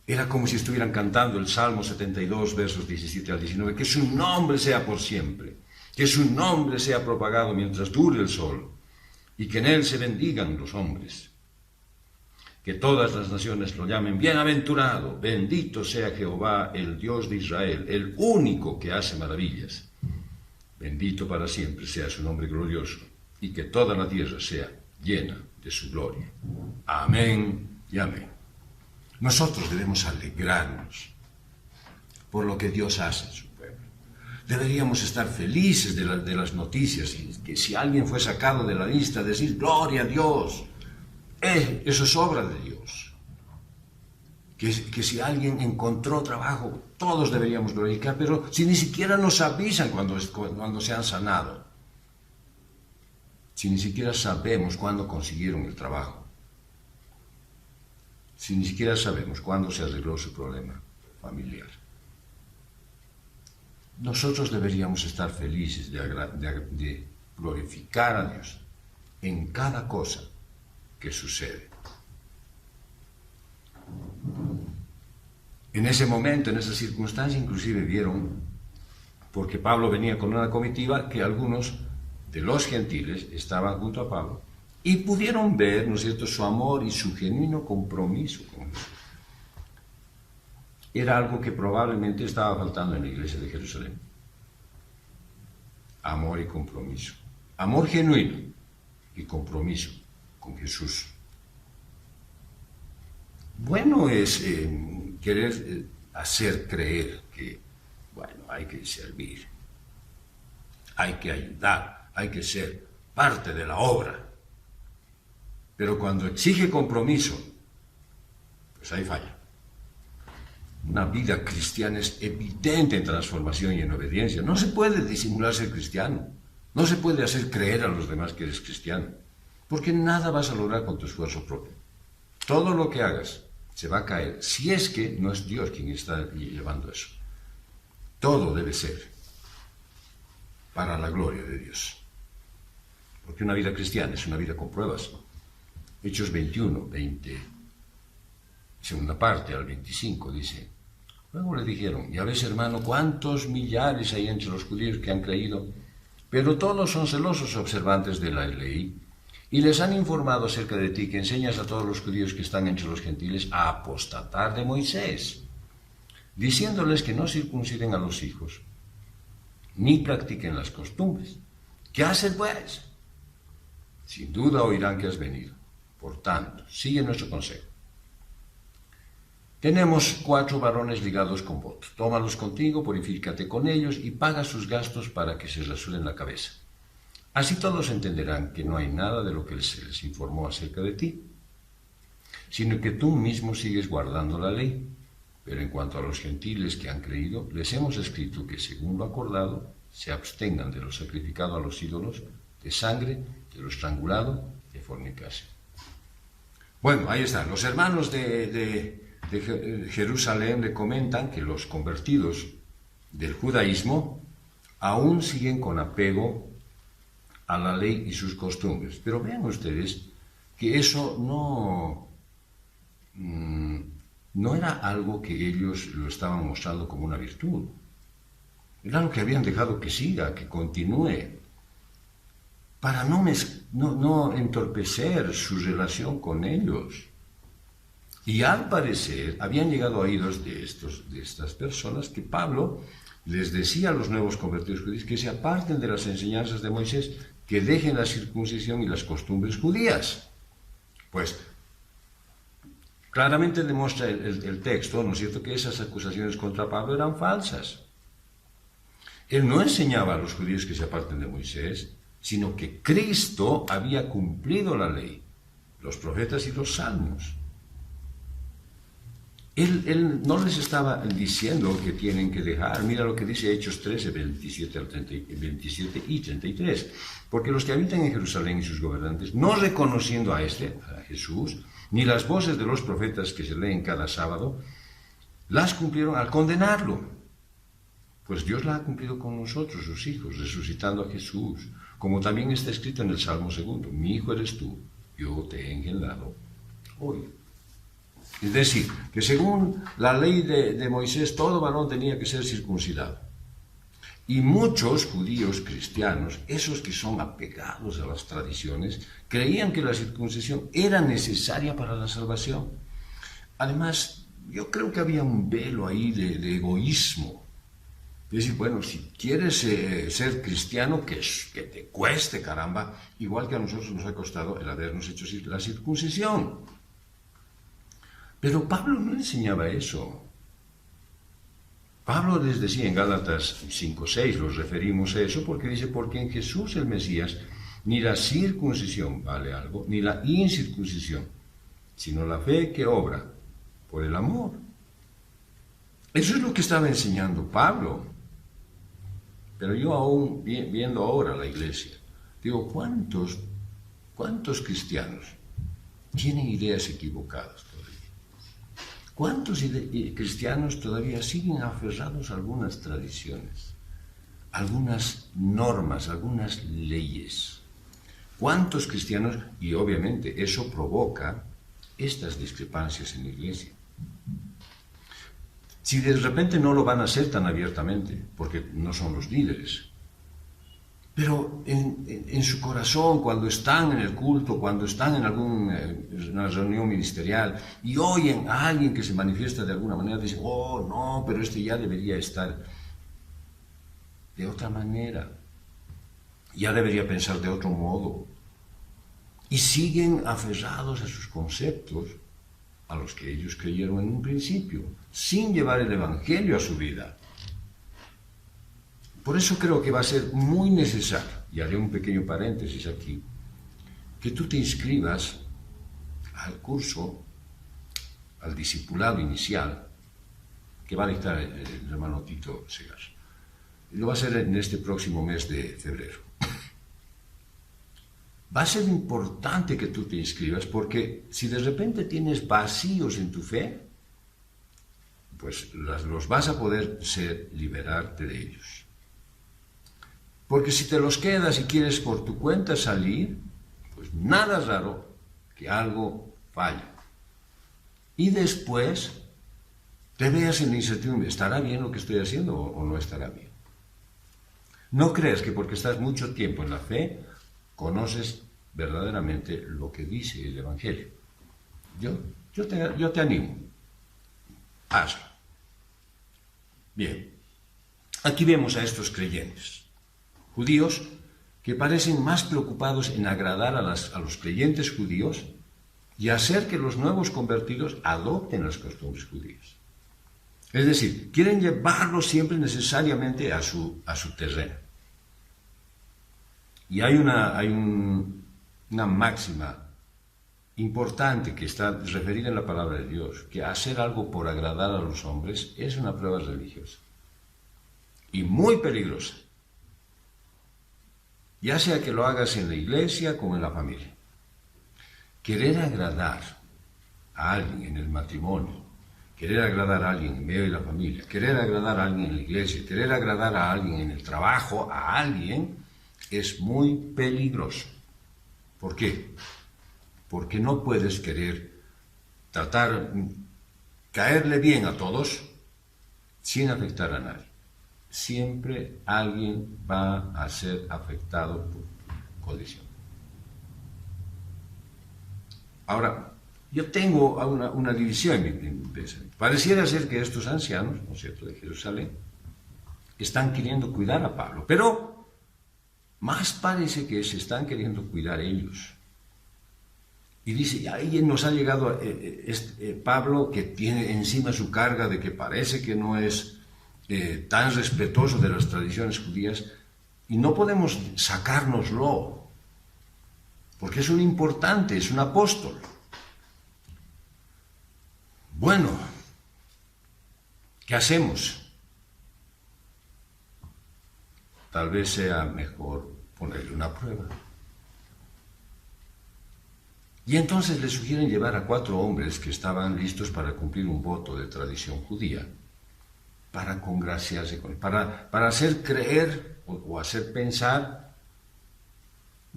Era como si estuvieran cantando el Salmo 72, versos 17 al 19, que su nombre sea por siempre, que su nombre sea propagado mientras dure el sol, y que en él se bendigan los hombres. Que todas las naciones lo llamen bienaventurado, bendito sea Jehová, el Dios de Israel, el único que hace maravillas. Bendito para siempre sea su nombre glorioso, y que toda la tierra sea llena de su gloria. Amén y amén. Nosotros debemos alegrarnos por lo que Dios hace en su pueblo. Deberíamos estar felices de las noticias, y que si alguien fue sacado de la lista, decir gloria a Dios. Eso es obra de Dios. Que si alguien encontró trabajo, todos deberíamos glorificar, pero si ni siquiera nos avisan cuando se han sanado, si ni siquiera sabemos cuándo consiguieron el trabajo, si ni siquiera sabemos cuándo se arregló su problema familiar, nosotros deberíamos estar felices de glorificar a Dios en cada cosa que sucede. En ese momento, en esa circunstancia, inclusive vieron, porque Pablo venía con una comitiva, que algunos de los gentiles estaban junto a Pablo y pudieron ver, ¿no es cierto?, su amor y su genuino compromiso con Jesús. Era algo que probablemente estaba faltando en la iglesia de Jerusalén. Amor y compromiso. Amor genuino y compromiso con Jesús. Bueno es querer hacer creer que, bueno, hay que servir, hay que ayudar, hay que ser parte de la obra. Pero cuando exige compromiso, pues ahí falla. Una vida cristiana es evidente en transformación y en obediencia. No se puede disimular ser cristiano. No se puede hacer creer a los demás que eres cristiano. Porque nada vas a lograr con tu esfuerzo propio. Todo lo que hagas se va a caer, si es que no es Dios quien está llevando eso. Todo debe ser para la gloria de Dios. Porque una vida cristiana es una vida con pruebas. Hechos 21, 20, segunda parte al 25, dice: luego le dijeron, ya ves, hermano, cuántos millares hay entre los judíos que han creído, pero todos son celosos observantes de la ley, y les han informado acerca de ti, que enseñas a todos los judíos que están entre los gentiles a apostatar de Moisés, diciéndoles que no circunciden a los hijos, ni practiquen las costumbres. ¿Qué haces, pues? Sin duda oirán que has venido. Por tanto, sigue nuestro consejo. Tenemos 4 varones ligados con votos. Tómalos contigo, purifícate con ellos y paga sus gastos para que se rasuren la cabeza. Así todos entenderán que no hay nada de lo que se les informó acerca de ti, sino que tú mismo sigues guardando la ley. Pero en cuanto a los gentiles que han creído, les hemos escrito que, según lo acordado, se abstengan de lo sacrificado a los ídolos, de sangre, de lo estrangulado, de fornicación. Bueno, ahí están. Los hermanos de Jerusalén le comentan que los convertidos del judaísmo aún siguen con apego a la ley y sus costumbres. Pero vean ustedes que eso no era algo que ellos lo estaban mostrando como una virtud. Era algo que habían dejado que siga, que continúe, para no entorpecer su relación con ellos. Y al parecer habían llegado a oídos de estas personas que Pablo les decía a los nuevos convertidos judíos que se aparten de las enseñanzas de Moisés, que dejen la circuncisión y las costumbres judías. Pues claramente demuestra el texto, ¿no es cierto?, que esas acusaciones contra Pablo eran falsas. Él no enseñaba a los judíos que se aparten de Moisés, sino que Cristo había cumplido la ley, los profetas y los salmos. Él no les estaba diciendo que tienen que dejar. Mira lo que dice Hechos 13, 27 y 33. Porque los que habitan en Jerusalén y sus gobernantes, no reconociendo a Jesús, ni las voces de los profetas que se leen cada sábado, las cumplieron al condenarlo. Pues Dios la ha cumplido con nosotros, sus hijos, resucitando a Jesús, como también está escrito en el Salmo 2: mi hijo eres tú, yo te he engendrado hoy. Es decir, que según la ley de Moisés, todo varón tenía que ser circuncidado. Y muchos judíos cristianos, esos que son apegados a las tradiciones, creían que la circuncisión era necesaria para la salvación. Además, yo creo que había un velo ahí de egoísmo. Es decir, bueno, si quieres ser cristiano, que te cueste, caramba, igual que a nosotros nos ha costado el habernos hecho la circuncisión. Pero Pablo no enseñaba eso. Pablo les decía en Gálatas 5:6, los referimos a eso, porque dice, porque en Jesús el Mesías ni la circuncisión vale algo, ni la incircuncisión, sino la fe que obra por el amor. Eso es lo que estaba enseñando Pablo. Pero yo aún, viendo ahora la iglesia, digo, ¿cuántos cristianos tienen ideas equivocadas todavía? ¿Cuántos cristianos todavía siguen aferrados a algunas tradiciones, algunas normas, algunas leyes? ¿Cuántos cristianos? Y obviamente eso provoca estas discrepancias en la iglesia. Si de repente no lo van a hacer tan abiertamente, porque no son los líderes, pero en su corazón, cuando están en el culto, cuando están en una reunión ministerial y oyen a alguien que se manifiesta de alguna manera, dicen, oh, no, pero este ya debería estar de otra manera, ya debería pensar de otro modo. Y siguen aferrados a sus conceptos, a los que ellos creyeron en un principio, sin llevar el Evangelio a su vida. Por eso creo que va a ser muy necesario, y haré un pequeño paréntesis aquí, que tú te inscribas al curso, al discipulado inicial, que va a dictar el hermano Tito Segar. Lo va a hacer en este próximo mes de febrero. Va a ser importante que tú te inscribas, porque si de repente tienes vacíos en tu fe, pues los vas a poder liberarte de ellos. Porque si te los quedas y quieres por tu cuenta salir, pues nada raro que algo falle. Y después te veas en la incertidumbre, ¿estará bien lo que estoy haciendo o no estará bien? No creas que porque estás mucho tiempo en la fe, conoces verdaderamente lo que dice el Evangelio. Yo te animo. Hazlo. Bien. Aquí vemos a estos creyentes judíos que parecen más preocupados en agradar a los creyentes judíos y hacer que los nuevos convertidos adopten las costumbres judías. Es decir, quieren llevarlos siempre necesariamente a su terreno. Y hay una máxima importante que está referida en la palabra de Dios, que hacer algo por agradar a los hombres es una prueba religiosa y muy peligrosa, ya sea que lo hagas en la iglesia como en la familia. Querer agradar a alguien en el matrimonio, querer agradar a alguien en medio de la familia, querer agradar a alguien en la iglesia, querer agradar a alguien en el trabajo, a alguien, es muy peligroso. ¿Por qué? Porque no puedes querer caerle bien a todos sin afectar a nadie. Siempre alguien va a ser afectado por tu condición. Ahora, yo tengo una división en mi pensamiento. Pareciera ser que estos ancianos, ¿no es cierto?, de Jerusalén, están queriendo cuidar a Pablo, pero más parece que se están queriendo cuidar ellos. Y dice, ahí nos ha llegado Pablo, que tiene encima su carga de que parece que no es tan respetuoso de las tradiciones judías, y no podemos sacárnoslo, porque es un importante, es un apóstol. Bueno, ¿qué hacemos? Tal vez sea mejor ponerle una prueba. Y entonces le sugieren llevar a 4 hombres que estaban listos para cumplir un voto de tradición judía, para congraciarse con él, para hacer creer o hacer pensar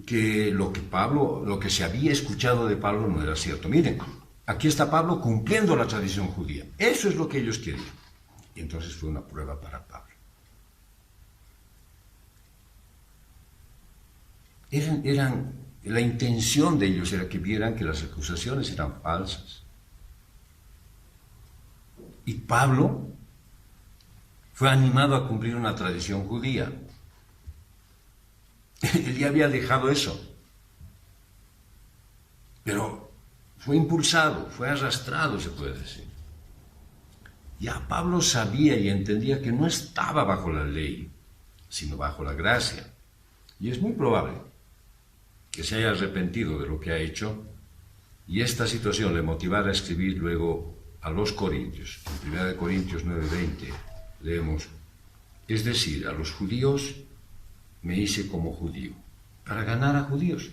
que lo que se había escuchado de Pablo no era cierto. Miren, aquí está Pablo cumpliendo la tradición judía. Eso es lo que ellos querían. Y entonces fue una prueba para Pablo. La intención de ellos era que vieran que las acusaciones eran falsas. Y Pablo fue animado a cumplir una tradición judía. Él ya había dejado eso. Pero fue impulsado, fue arrastrado, se puede decir. Ya Pablo sabía y entendía que no estaba bajo la ley, sino bajo la gracia. Y es muy probable que se haya arrepentido de lo que ha hecho, y esta situación le motivara a escribir luego a los Corintios. En 1 Corintios 9:20 leemos, es decir, a los judíos me hice como judío, para ganar a judíos,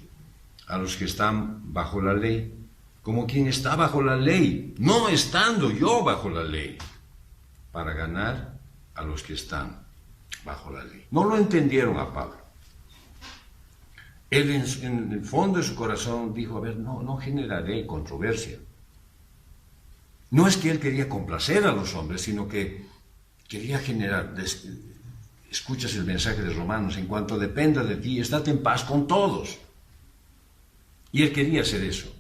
a los que están bajo la ley, como quien está bajo la ley, no estando yo bajo la ley, para ganar a los que están bajo la ley. No lo entendieron a Pablo. Él en el fondo de su corazón dijo, a ver, no generaré controversia. No es que él quería complacer a los hombres, sino que quería generar, escuchas el mensaje de Romanos, en cuanto dependa de ti, estate en paz con todos. Y él quería hacer eso.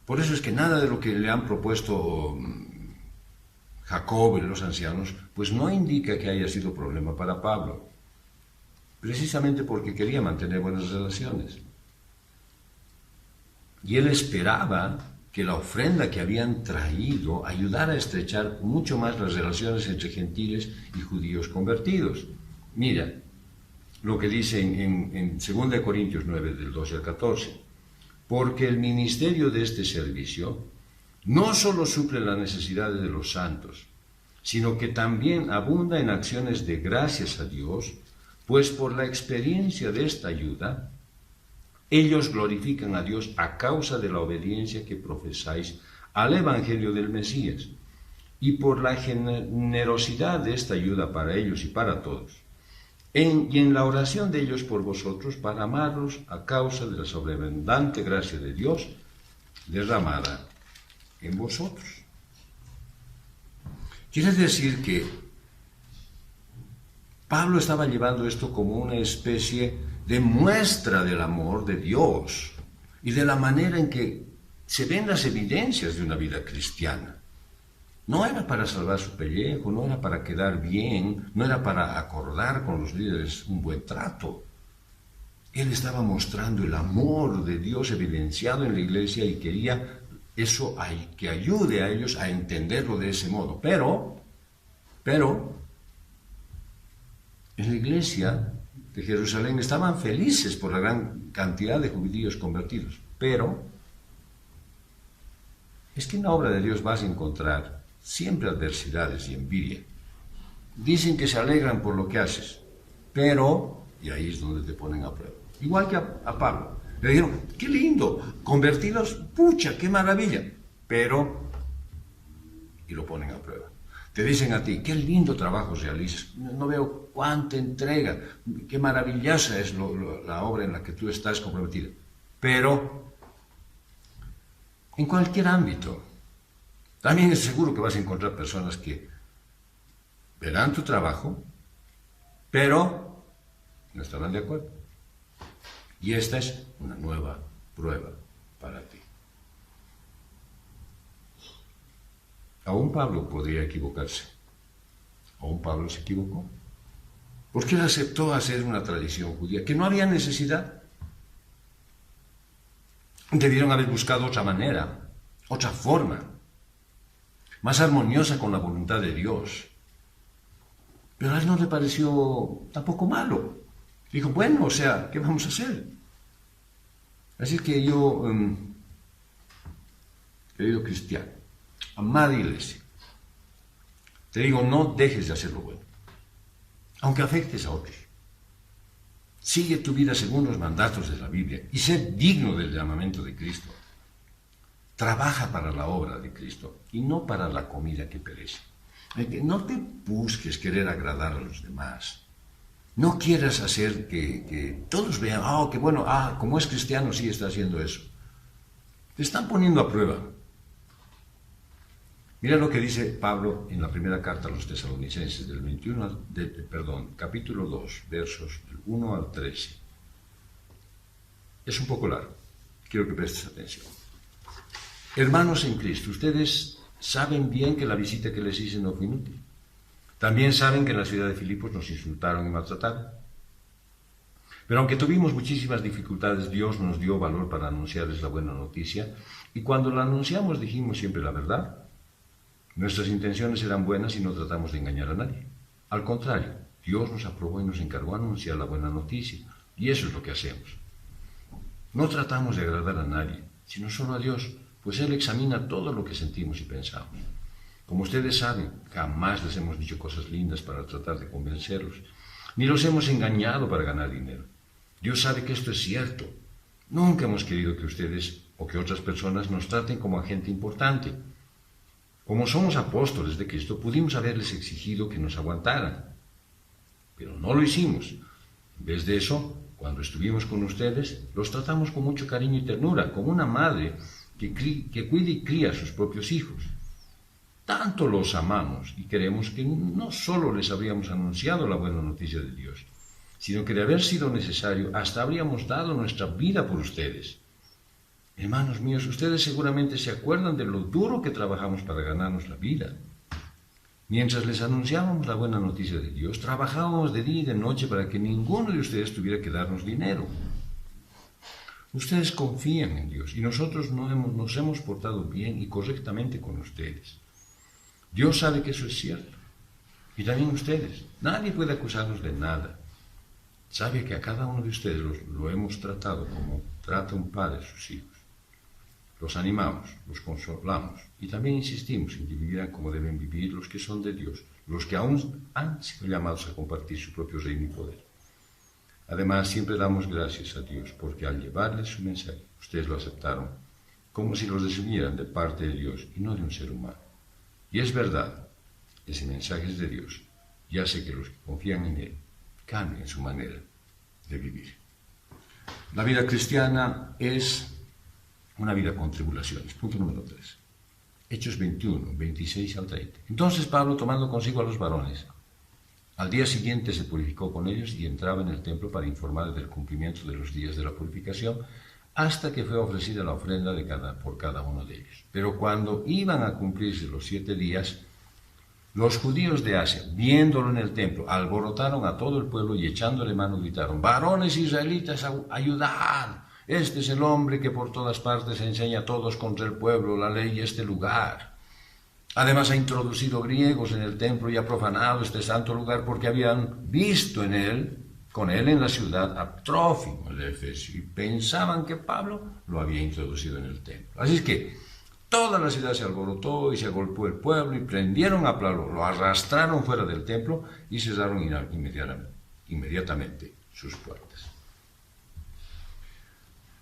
Por eso es que nada de lo que le han propuesto Jacob y los ancianos, pues no indica que haya sido problema para Pablo, precisamente porque quería mantener buenas relaciones. Y él esperaba que la ofrenda que habían traído ayudara a estrechar mucho más las relaciones entre gentiles y judíos convertidos. Mira lo que dice en 2 Corintios 9, del 12 al 14. Porque el ministerio de este servicio no solo suple las necesidades de los santos, sino que también abunda en acciones de gracias a Dios, pues por la experiencia de esta ayuda, ellos glorifican a Dios a causa de la obediencia que profesáis al Evangelio del Mesías, y por la generosidad de esta ayuda para ellos y para todos, y en la oración de ellos por vosotros, para amarlos a causa de la sobreabundante gracia de Dios derramada en vosotros. Quiere decir que Pablo estaba llevando esto como una especie de muestra del amor de Dios y de la manera en que se ven las evidencias de una vida cristiana. No era para salvar su pellejo, no era para quedar bien, no era para acordar con los líderes un buen trato. Él estaba mostrando el amor de Dios evidenciado en la iglesia y quería eso que ayude a ellos a entenderlo de ese modo. Pero, en la iglesia de Jerusalén estaban felices por la gran cantidad de judíos convertidos. Pero es que en la obra de Dios vas a encontrar siempre adversidades y envidia. Dicen que se alegran por lo que haces, pero, y ahí es donde te ponen a prueba. Igual que a Pablo. Le dijeron, qué lindo, convertidos, pucha, qué maravilla. Pero, y lo ponen a prueba. Te dicen a ti, qué lindo trabajo realizas. No veo cuánta entrega, qué maravillosa es la obra en la que tú estás comprometido. Pero, en cualquier ámbito, también es seguro que vas a encontrar personas que verán tu trabajo, pero no estarán de acuerdo. Y esta es una nueva prueba para ti. Aún Pablo podría equivocarse. Aún Pablo se equivocó. Porque él aceptó hacer una tradición judía, que no había necesidad. Debieron haber buscado otra manera, otra forma, más armoniosa con la voluntad de Dios. Pero a él no le pareció tampoco malo. Dijo, bueno, o sea, ¿qué vamos a hacer? Así que yo, querido cristiano, amada iglesia, te digo, no dejes de hacer lo bueno, aunque afectes a otros. Sigue tu vida según los mandatos de la Biblia y sé digno del llamamiento de Cristo. Trabaja para la obra de Cristo y no para la comida que perece. No te busques querer agradar a los demás. No quieras hacer que todos vean, qué bueno, como es cristiano sí está haciendo eso. Te están poniendo a prueba. Mira lo que dice Pablo en la primera carta a los Tesalonicenses, capítulo 2, versos del 1 al 13. Es un poco largo, quiero que prestes atención. Hermanos en Cristo, ustedes saben bien que la visita que les hice no fue inútil. También saben que en la ciudad de Filipos nos insultaron y maltrataron. Pero aunque tuvimos muchísimas dificultades, Dios nos dio valor para anunciarles la buena noticia, y cuando la anunciamos dijimos siempre la verdad. Nuestras intenciones eran buenas y no tratamos de engañar a nadie. Al contrario, Dios nos aprobó y nos encargó anunciar la buena noticia, y eso es lo que hacemos. No tratamos de agradar a nadie, sino solo a Dios, pues Él examina todo lo que sentimos y pensamos. Como ustedes saben, jamás les hemos dicho cosas lindas para tratar de convencerlos, ni los hemos engañado para ganar dinero. Dios sabe que esto es cierto. Nunca hemos querido que ustedes o que otras personas nos traten como a gente importante. Como somos apóstoles de Cristo, pudimos haberles exigido que nos aguantaran, pero no lo hicimos. En vez de eso, cuando estuvimos con ustedes, los tratamos con mucho cariño y ternura, como una madre que cuide y cría a sus propios hijos. Tanto los amamos y queremos que no solo les habríamos anunciado la buena noticia de Dios, sino que de haber sido necesario, hasta habríamos dado nuestra vida por ustedes. Hermanos míos, ustedes seguramente se acuerdan de lo duro que trabajamos para ganarnos la vida. Mientras les anunciábamos la buena noticia de Dios, trabajábamos de día y de noche para que ninguno de ustedes tuviera que darnos dinero. Ustedes confían en Dios y nosotros nos hemos portado bien y correctamente con ustedes. Dios sabe que eso es cierto. Y también ustedes. Nadie puede acusarnos de nada. Sabe que a cada uno de ustedes lo hemos tratado como trata un padre a sus hijos. Los animamos, los consolamos y también insistimos en que vivieran como deben vivir los que son de Dios, los que aún han sido llamados a compartir su propio reino y poder. Además, siempre damos gracias a Dios porque al llevarles su mensaje, ustedes lo aceptaron como si los recibieran de parte de Dios y no de un ser humano. Y es verdad, ese mensaje es de Dios y hace que los que confían en Él cambien su manera de vivir. La vida cristiana es una vida con tribulaciones. Punto número 3. Hechos 21, 26 al 30. Entonces Pablo, tomando consigo a los varones, al día siguiente se purificó con ellos y entraba en el templo para informar del cumplimiento de los días de la purificación, hasta que fue ofrecida la ofrenda por cada uno de ellos. Pero cuando iban a cumplirse los 7 días, los judíos de Asia, viéndolo en el templo, alborotaron a todo el pueblo y echándole mano gritaron: varones israelitas, ayudad. Este es el hombre que por todas partes enseña a todos contra el pueblo, la ley y este lugar. Además ha introducido griegos en el templo y ha profanado este santo lugar porque habían visto con él en la ciudad a Trófimo el Efesio y pensaban que Pablo lo había introducido en el templo. Así es que toda la ciudad se alborotó y se agolpó el pueblo y prendieron a Pablo, lo arrastraron fuera del templo y cerraron inmediatamente sus puertas.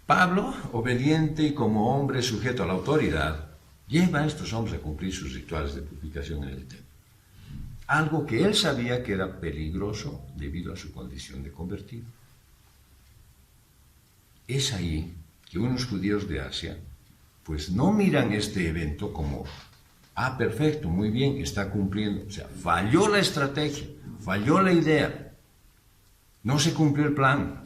Pablo, obediente y como hombre sujeto a la autoridad, lleva a estos hombres a cumplir sus rituales de purificación en el templo. Algo que él sabía que era peligroso debido a su condición de convertido. Es ahí que unos judíos de Asia, pues no miran este evento como, perfecto, muy bien, está cumpliendo. O sea, falló la estrategia, falló la idea, no se cumplió el plan.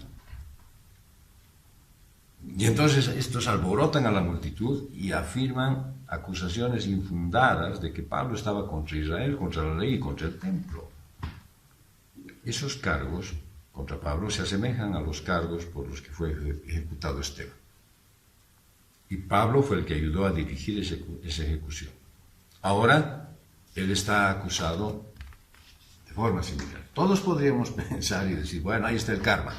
Y entonces estos alborotan a la multitud y afirman acusaciones infundadas de que Pablo estaba contra Israel, contra la ley y contra el templo. Esos cargos contra Pablo se asemejan a los cargos por los que fue ejecutado Esteban. Y Pablo fue el que ayudó a dirigir esa ejecución. Ahora, él está acusado de forma similar. Todos podríamos pensar y decir, bueno, ahí está el karma.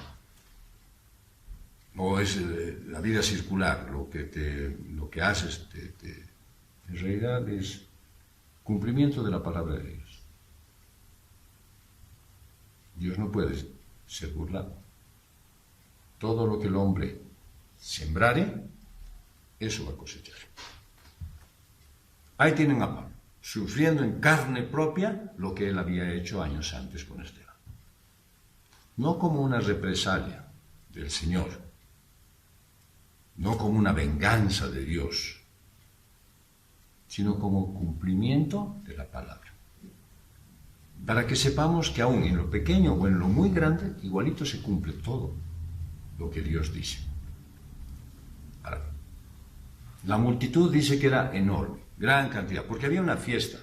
O es la vida circular, lo que haces en realidad es cumplimiento de la palabra de Dios. Dios no puede ser burlado. Todo lo que el hombre sembrare, eso va a cosechar. Ahí tienen a Pablo, sufriendo en carne propia lo que él había hecho años antes con Esteban. No como una represalia del Señor, no como una venganza de Dios, sino como cumplimiento de la palabra. Para que sepamos que aún en lo pequeño o en lo muy grande, igualito se cumple todo lo que Dios dice. Ahora, la multitud dice que era enorme, gran cantidad, porque había una fiesta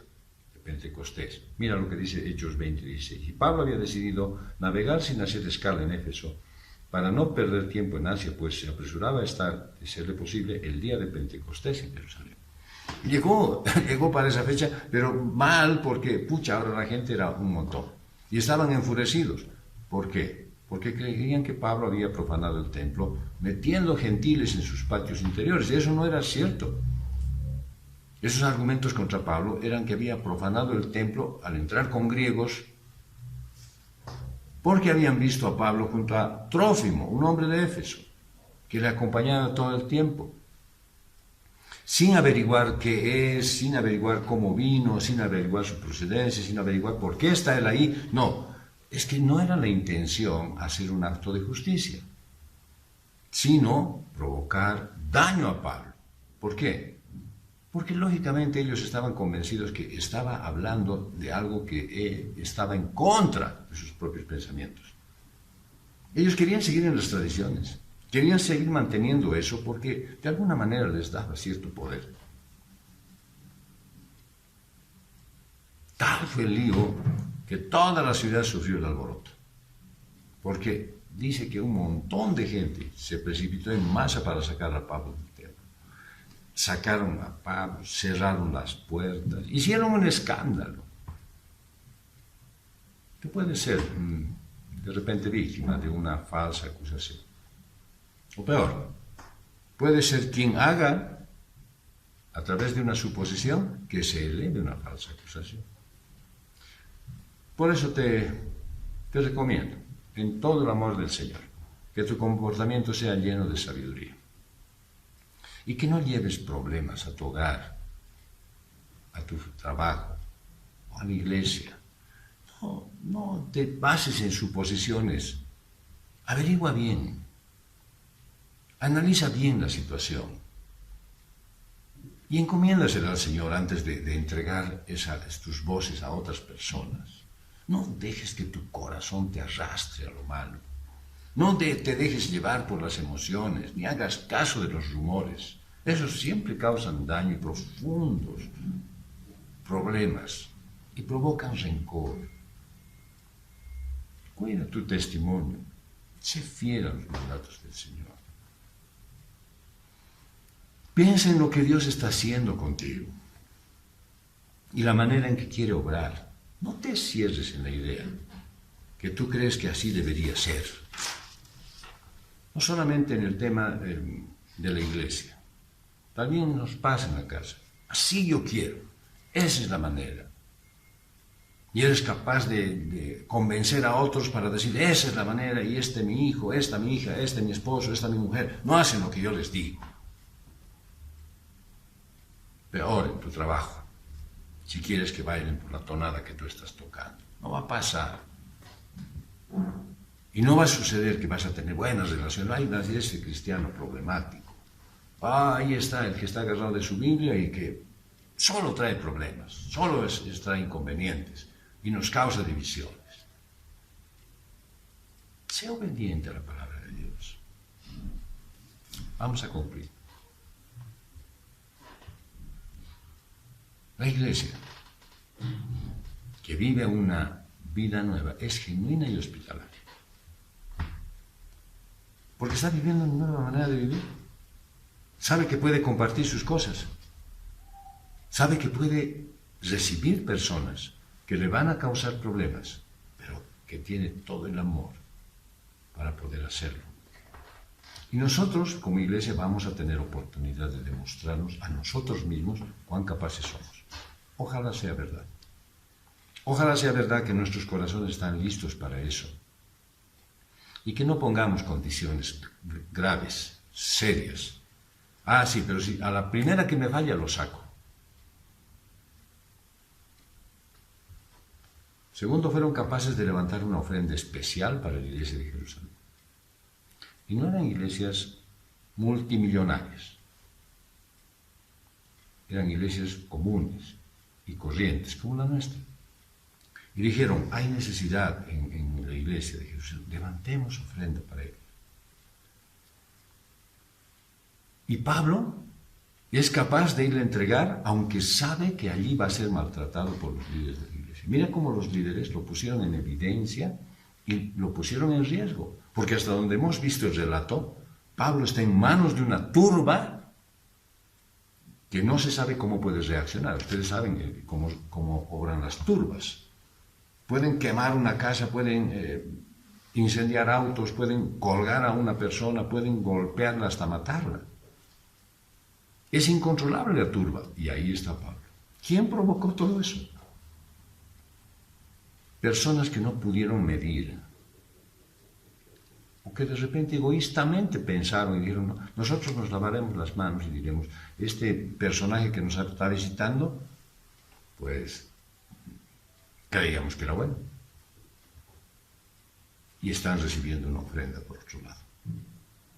de Pentecostés. Mira lo que dice Hechos 20:16. Y Pablo había decidido navegar sin hacer escala en Éfeso, para no perder tiempo en Asia, pues se apresuraba a estar, de serle posible, el día de Pentecostés en Jerusalén. Llegó para esa fecha, pero mal porque, ahora la gente era un montón. Y estaban enfurecidos. ¿Por qué? Porque creían que Pablo había profanado el templo, metiendo gentiles en sus patios interiores. Y eso no era cierto. Esos argumentos contra Pablo eran que había profanado el templo al entrar con griegos, porque habían visto a Pablo junto a Trófimo, un hombre de Éfeso, que le acompañaba todo el tiempo, sin averiguar qué es, sin averiguar cómo vino, sin averiguar su procedencia, sin averiguar por qué está él ahí. No, es que no era la intención hacer un acto de justicia, sino provocar daño a Pablo. ¿Por qué? Porque lógicamente ellos estaban convencidos que estaba hablando de algo que estaba en contra de sus propios pensamientos. Ellos querían seguir en las tradiciones, querían seguir manteniendo eso porque de alguna manera les daba cierto poder. Tal fue el lío que toda la ciudad sufrió el alboroto, porque dice que un montón de gente se precipitó en masa para sacar a Pablo del templo. Sacaron a Pablo, cerraron las puertas, hicieron un escándalo. Que puede ser de repente víctima de una falsa acusación. O peor, puede ser quien haga, a través de una suposición, que se eleve una falsa acusación. Por eso te recomiendo, en todo el amor del Señor, que tu comportamiento sea lleno de sabiduría. Y que no lleves problemas a tu hogar, a tu trabajo, o a la iglesia. No te bases en suposiciones. Averigua bien. Analiza bien la situación. Y encomiéndasela al Señor antes de entregar tus voces a otras personas. No dejes que tu corazón te arrastre a lo malo. No te dejes llevar por las emociones, ni hagas caso de los rumores. Esos siempre causan daño y profundos problemas y provocan rencor. Cuida tu testimonio. Sé fiel a los mandatos del Señor. Piensa en lo que Dios está haciendo contigo y la manera en que quiere obrar. No te cierres en la idea que tú crees que así debería ser. No solamente en el tema de la iglesia. También nos pasa en la casa. Así yo quiero. Esa es la manera. Y eres capaz de convencer a otros para decir, esa es la manera, y este mi hijo, esta mi hija, este mi esposo, esta mi mujer. No hacen lo que yo les digo. Peor en tu trabajo. Si quieres que bailen por la tonada que tú estás tocando. No va a pasar. Y no va a suceder que vas a tener buenas relaciones. Hay una iglesia cristiano problemático. Ahí está el que está agarrado de su Biblia y que solo trae problemas, solo trae inconvenientes y nos causa divisiones. Sé obediente a la palabra de Dios. Vamos a concluir. La iglesia que vive una vida nueva es genuina y hospitalaria. Porque está viviendo una nueva manera de vivir. Sabe que puede compartir sus cosas. Sabe que puede recibir personas que le van a causar problemas, pero que tiene todo el amor para poder hacerlo. Y nosotros, como iglesia, vamos a tener oportunidad de demostrarnos a nosotros mismos cuán capaces somos. Ojalá sea verdad. Ojalá sea verdad que nuestros corazones están listos para eso. Y que no pongamos condiciones graves, serias. Ah, sí, pero si a la primera que me falla lo saco. Segundo, fueron capaces de levantar una ofrenda especial para la iglesia de Jerusalén. Y no eran iglesias multimillonarias. Eran iglesias comunes y corrientes, como la nuestra. Y dijeron, hay necesidad en la iglesia de Jerusalén, levantemos ofrenda para él. Y Pablo es capaz de irle a entregar, aunque sabe que allí va a ser maltratado por los líderes de la iglesia. Mira cómo los líderes lo pusieron en evidencia y lo pusieron en riesgo. Porque hasta donde hemos visto el relato, Pablo está en manos de una turba que no se sabe cómo puede reaccionar. Ustedes saben cómo obran las turbas. Pueden quemar una casa, pueden incendiar autos, pueden colgar a una persona, pueden golpearla hasta matarla. Es incontrolable la turba. Y ahí está Pablo. ¿Quién provocó todo eso? Personas que no pudieron medir. O que de repente egoístamente pensaron y dijeron, no, nosotros nos lavaremos las manos y diremos, este personaje que nos está visitando, pues creíamos que era bueno. Y están recibiendo una ofrenda por otro lado.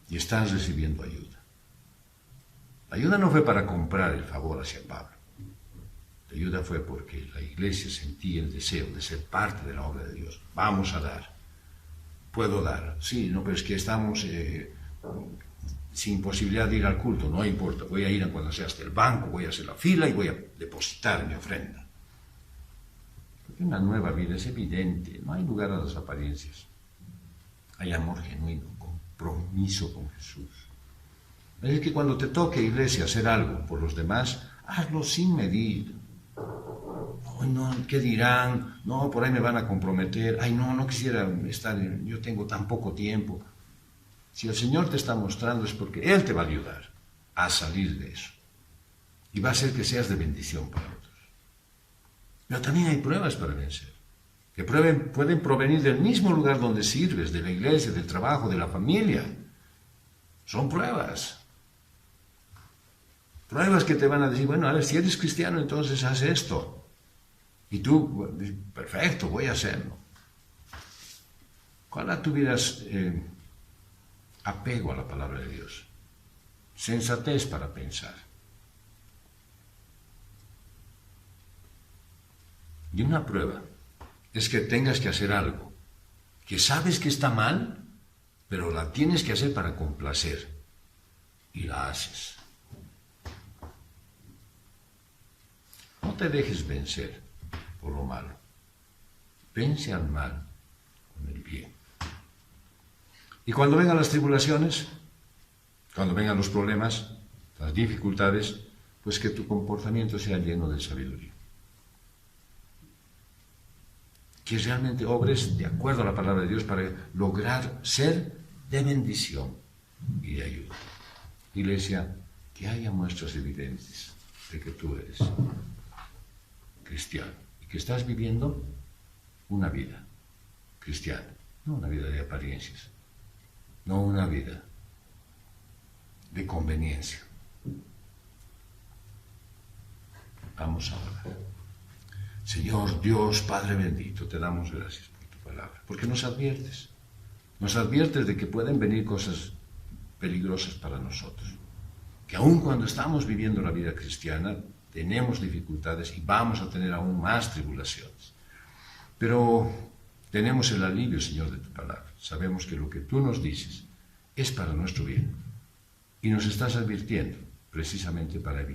Y están recibiendo ayuda. La ayuda no fue para comprar el favor hacia Pablo. La ayuda fue porque la iglesia sentía el deseo de ser parte de la obra de Dios. Vamos a dar. Puedo dar. Sí, no, pero es que estamos sin posibilidad de ir al culto. No importa, voy a ir cuando sea hasta el banco, voy a hacer la fila y voy a depositar mi ofrenda. Porque una nueva vida es evidente, no hay lugar a las apariencias. Hay amor genuino, compromiso con Jesús. Es que cuando te toque, iglesia, hacer algo por los demás, hazlo sin medir. Ay, no, ¿qué dirán? No, por ahí me van a comprometer. Ay, no, no quisiera estar, yo tengo tan poco tiempo. Si el Señor te está mostrando es porque Él te va a ayudar a salir de eso. Y va a hacer que seas de bendición para otros. Pero también hay pruebas para vencer, que pueden provenir del mismo lugar donde sirves, de la iglesia, del trabajo, de la familia. Son pruebas. Pruebas que te van a decir, bueno, a ver, si eres cristiano, entonces haz esto. Y tú, perfecto, voy a hacerlo. Ojalá tuvieras apego a la palabra de Dios, sensatez para pensar. Y una prueba es que tengas que hacer algo que sabes que está mal, pero la tienes que hacer para complacer. Y la haces. No te dejes vencer por lo malo. Vence al mal con el bien. Y cuando vengan las tribulaciones, cuando vengan los problemas, las dificultades, pues que tu comportamiento sea lleno de sabiduría. Que realmente obres de acuerdo a la palabra de Dios para lograr ser de bendición y de ayuda. Iglesia, que haya muestras evidentes de que tú eres cristiano y que estás viviendo una vida cristiana, no una vida de apariencias, no una vida de conveniencia. Vamos a orar. Señor Dios, Padre bendito, te damos gracias por tu palabra, porque nos adviertes de que pueden venir cosas peligrosas para nosotros, que aun cuando estamos viviendo la vida cristiana, tenemos dificultades y vamos a tener aún más tribulaciones. Pero tenemos el alivio, Señor, de tu palabra. Sabemos que lo que tú nos dices es para nuestro bien y nos estás advirtiendo precisamente para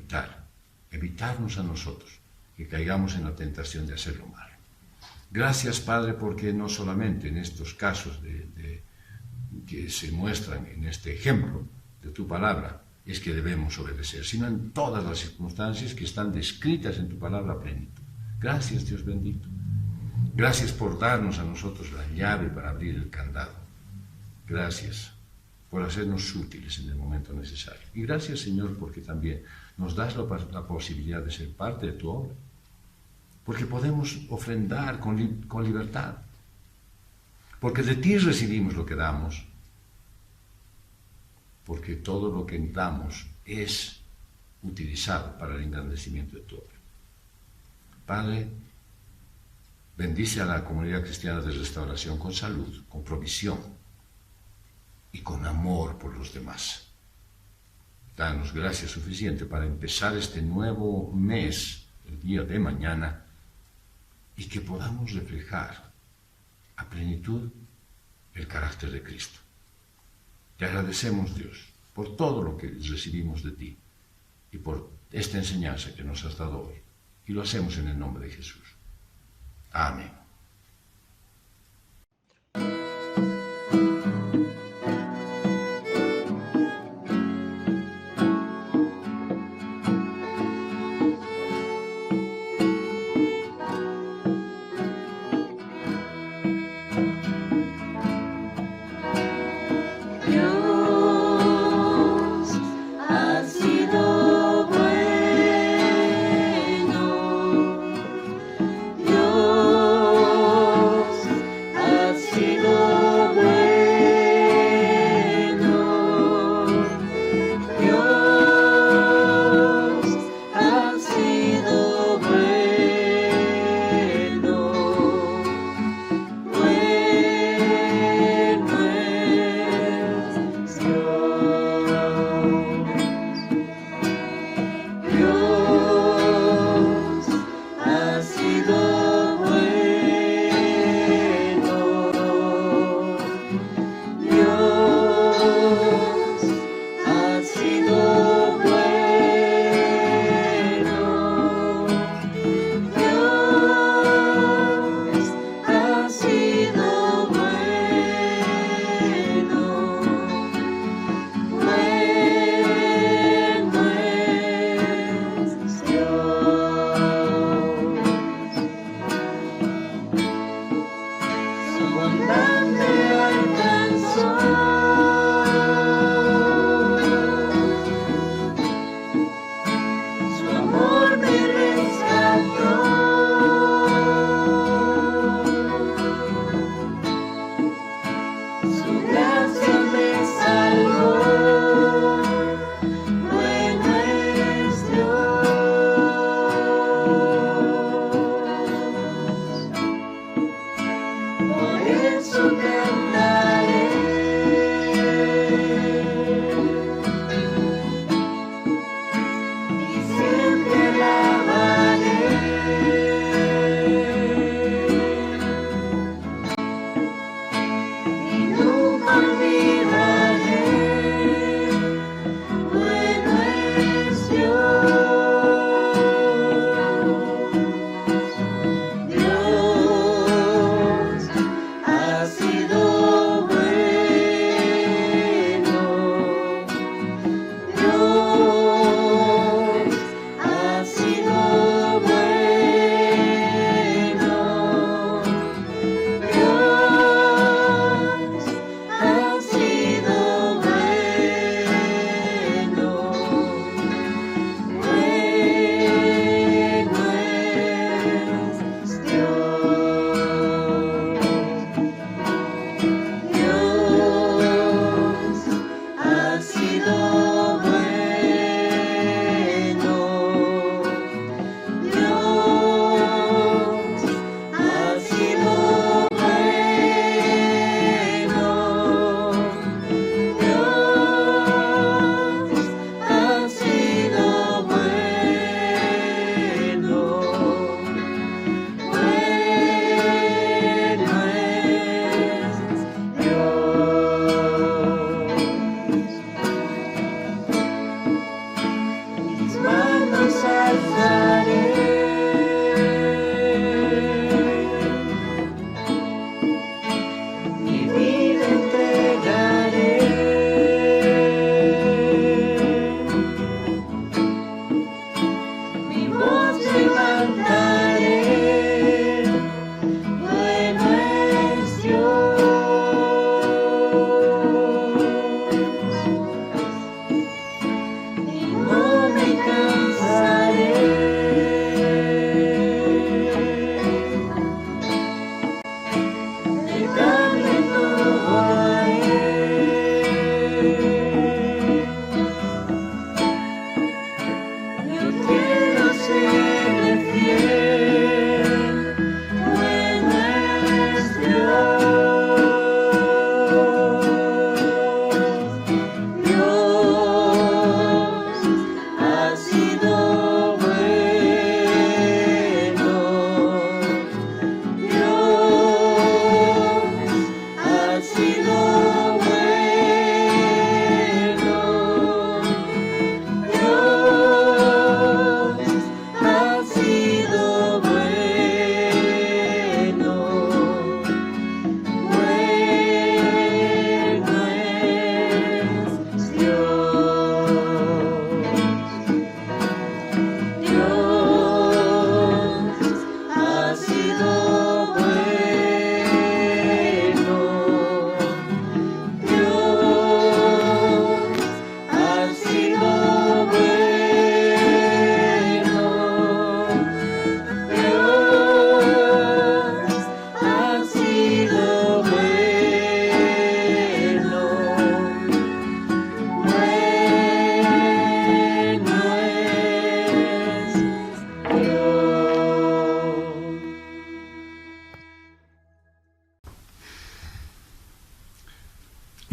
evitarnos a nosotros que caigamos en la tentación de hacer lo malo. Gracias, Padre, porque no solamente en estos casos que se muestran en este ejemplo de tu palabra es que debemos obedecer, sino en todas las circunstancias que están descritas en tu palabra a plenitud. Gracias, Dios bendito. Gracias por darnos a nosotros la llave para abrir el candado. Gracias por hacernos útiles en el momento necesario. Y gracias, Señor, porque también nos das la posibilidad de ser parte de tu obra. Porque podemos ofrendar con libertad. Porque de ti recibimos lo que damos. Porque todo lo que damos es utilizado para el engrandecimiento de tu obra. Padre, bendice a la comunidad cristiana de Restauración con salud, con provisión y con amor por los demás. Danos gracia suficiente para empezar este nuevo mes, el día de mañana, y que podamos reflejar a plenitud el carácter de Cristo. Te agradecemos, Dios, por todo lo que recibimos de ti y por esta enseñanza que nos has dado hoy. Y lo hacemos en el nombre de Jesús. Amén. Bueno, Dios.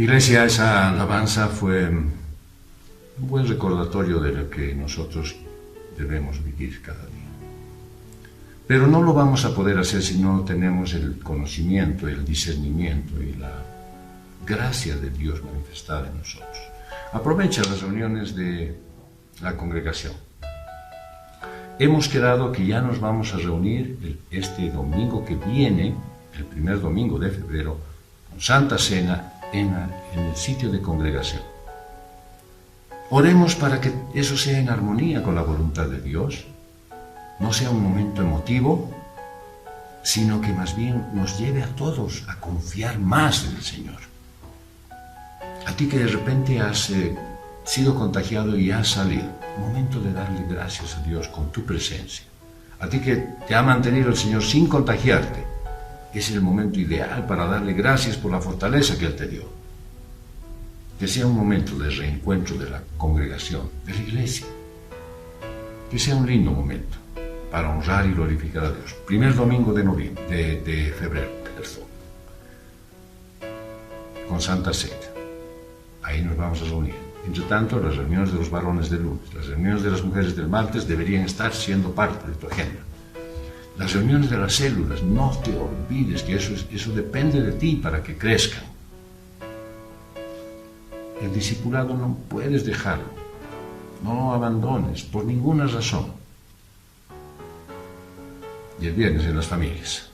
Iglesia, esa alabanza fue un buen recordatorio de lo que nosotros debemos vivir cada día. Pero no lo vamos a poder hacer si no tenemos el conocimiento, el discernimiento y la gracia de Dios manifestada en nosotros. Aprovecha las reuniones de la congregación. Hemos quedado que ya nos vamos a reunir este domingo que viene, el primer domingo de febrero, con Santa Cena en el sitio de congregación. Oremos para que eso sea en armonía con la voluntad de Dios, no sea un momento emotivo, sino que más bien nos lleve a todos a confiar más en el Señor. A ti que de repente has sido contagiado y has salido, momento de darle gracias a Dios con tu presencia. A ti que te ha mantenido el Señor sin contagiarte, es el momento ideal para darle gracias por la fortaleza que Él te dio. Que sea un momento de reencuentro de la congregación, de la iglesia. Que sea un lindo momento para honrar y glorificar a Dios. Primer domingo de febrero, con Santa Cena. Ahí nos vamos a reunir. Entre tanto, las reuniones de los varones del lunes, las reuniones de las mujeres del martes deberían estar siendo parte de tu agenda. Las reuniones de las células, no te olvides que eso depende de ti para que crezcan. El discipulado no puedes dejarlo, no lo abandones por ninguna razón. Y el viernes en las familias.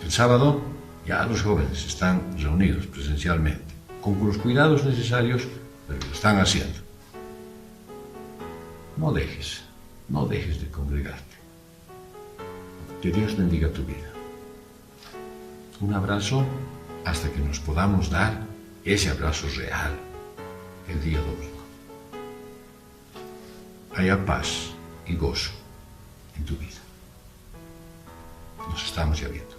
El sábado ya los jóvenes están reunidos presencialmente, con los cuidados necesarios, pero lo están haciendo. No dejes de congregarte. Que Dios bendiga tu vida. Un abrazo hasta que nos podamos dar ese abrazo real el día domingo. Haya paz y gozo en tu vida. Nos estamos ya viendo.